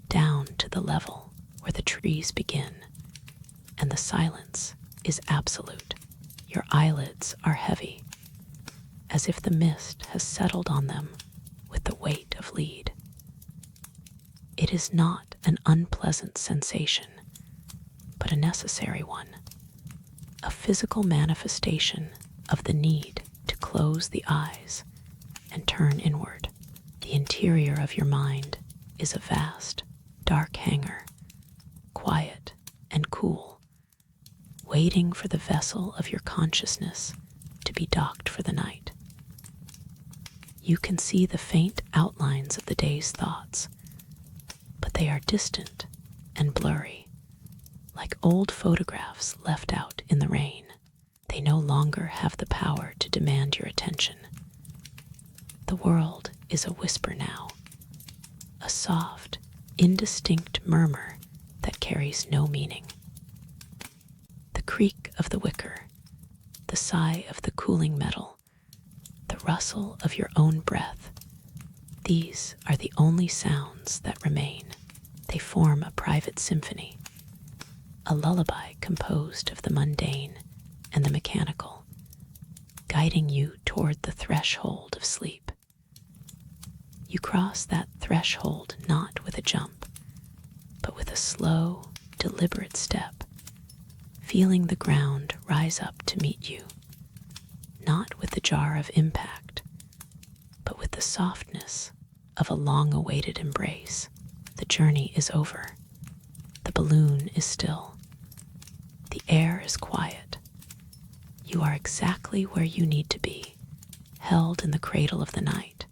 [SPEAKER 1] down to the level where the trees begin and the silence is absolute. Your eyelids are heavy, as if the mist has settled on them with the weight of lead. It is not an unpleasant sensation, but a necessary one, a physical manifestation of the need to close the eyes and turn inward. The interior of your mind is a vast, dark hangar, quiet and waiting for the vessel of your consciousness to be docked for the night. You can see the faint outlines of the day's thoughts, but they are distant and blurry, like old photographs left out in the rain. They no longer have the power to demand your attention. The world is a whisper now, a soft, indistinct murmur that carries no meaning. The creak of the wicker, the sigh of the cooling metal, the rustle of your own breath, these are the only sounds that remain. They form a private symphony, a lullaby composed of the mundane and the mechanical, guiding you toward the threshold of sleep. You cross that threshold not with a jump, but with a slow, deliberate step, feeling the ground rise up to meet you, not with the jar of impact, but with the softness of a long-awaited embrace. The journey is over. The balloon is still. The air is quiet. You are exactly where you need to be, held in the cradle of the night,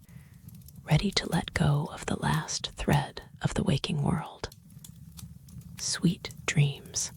[SPEAKER 1] ready to let go of the last thread of the waking world. Sweet dreams.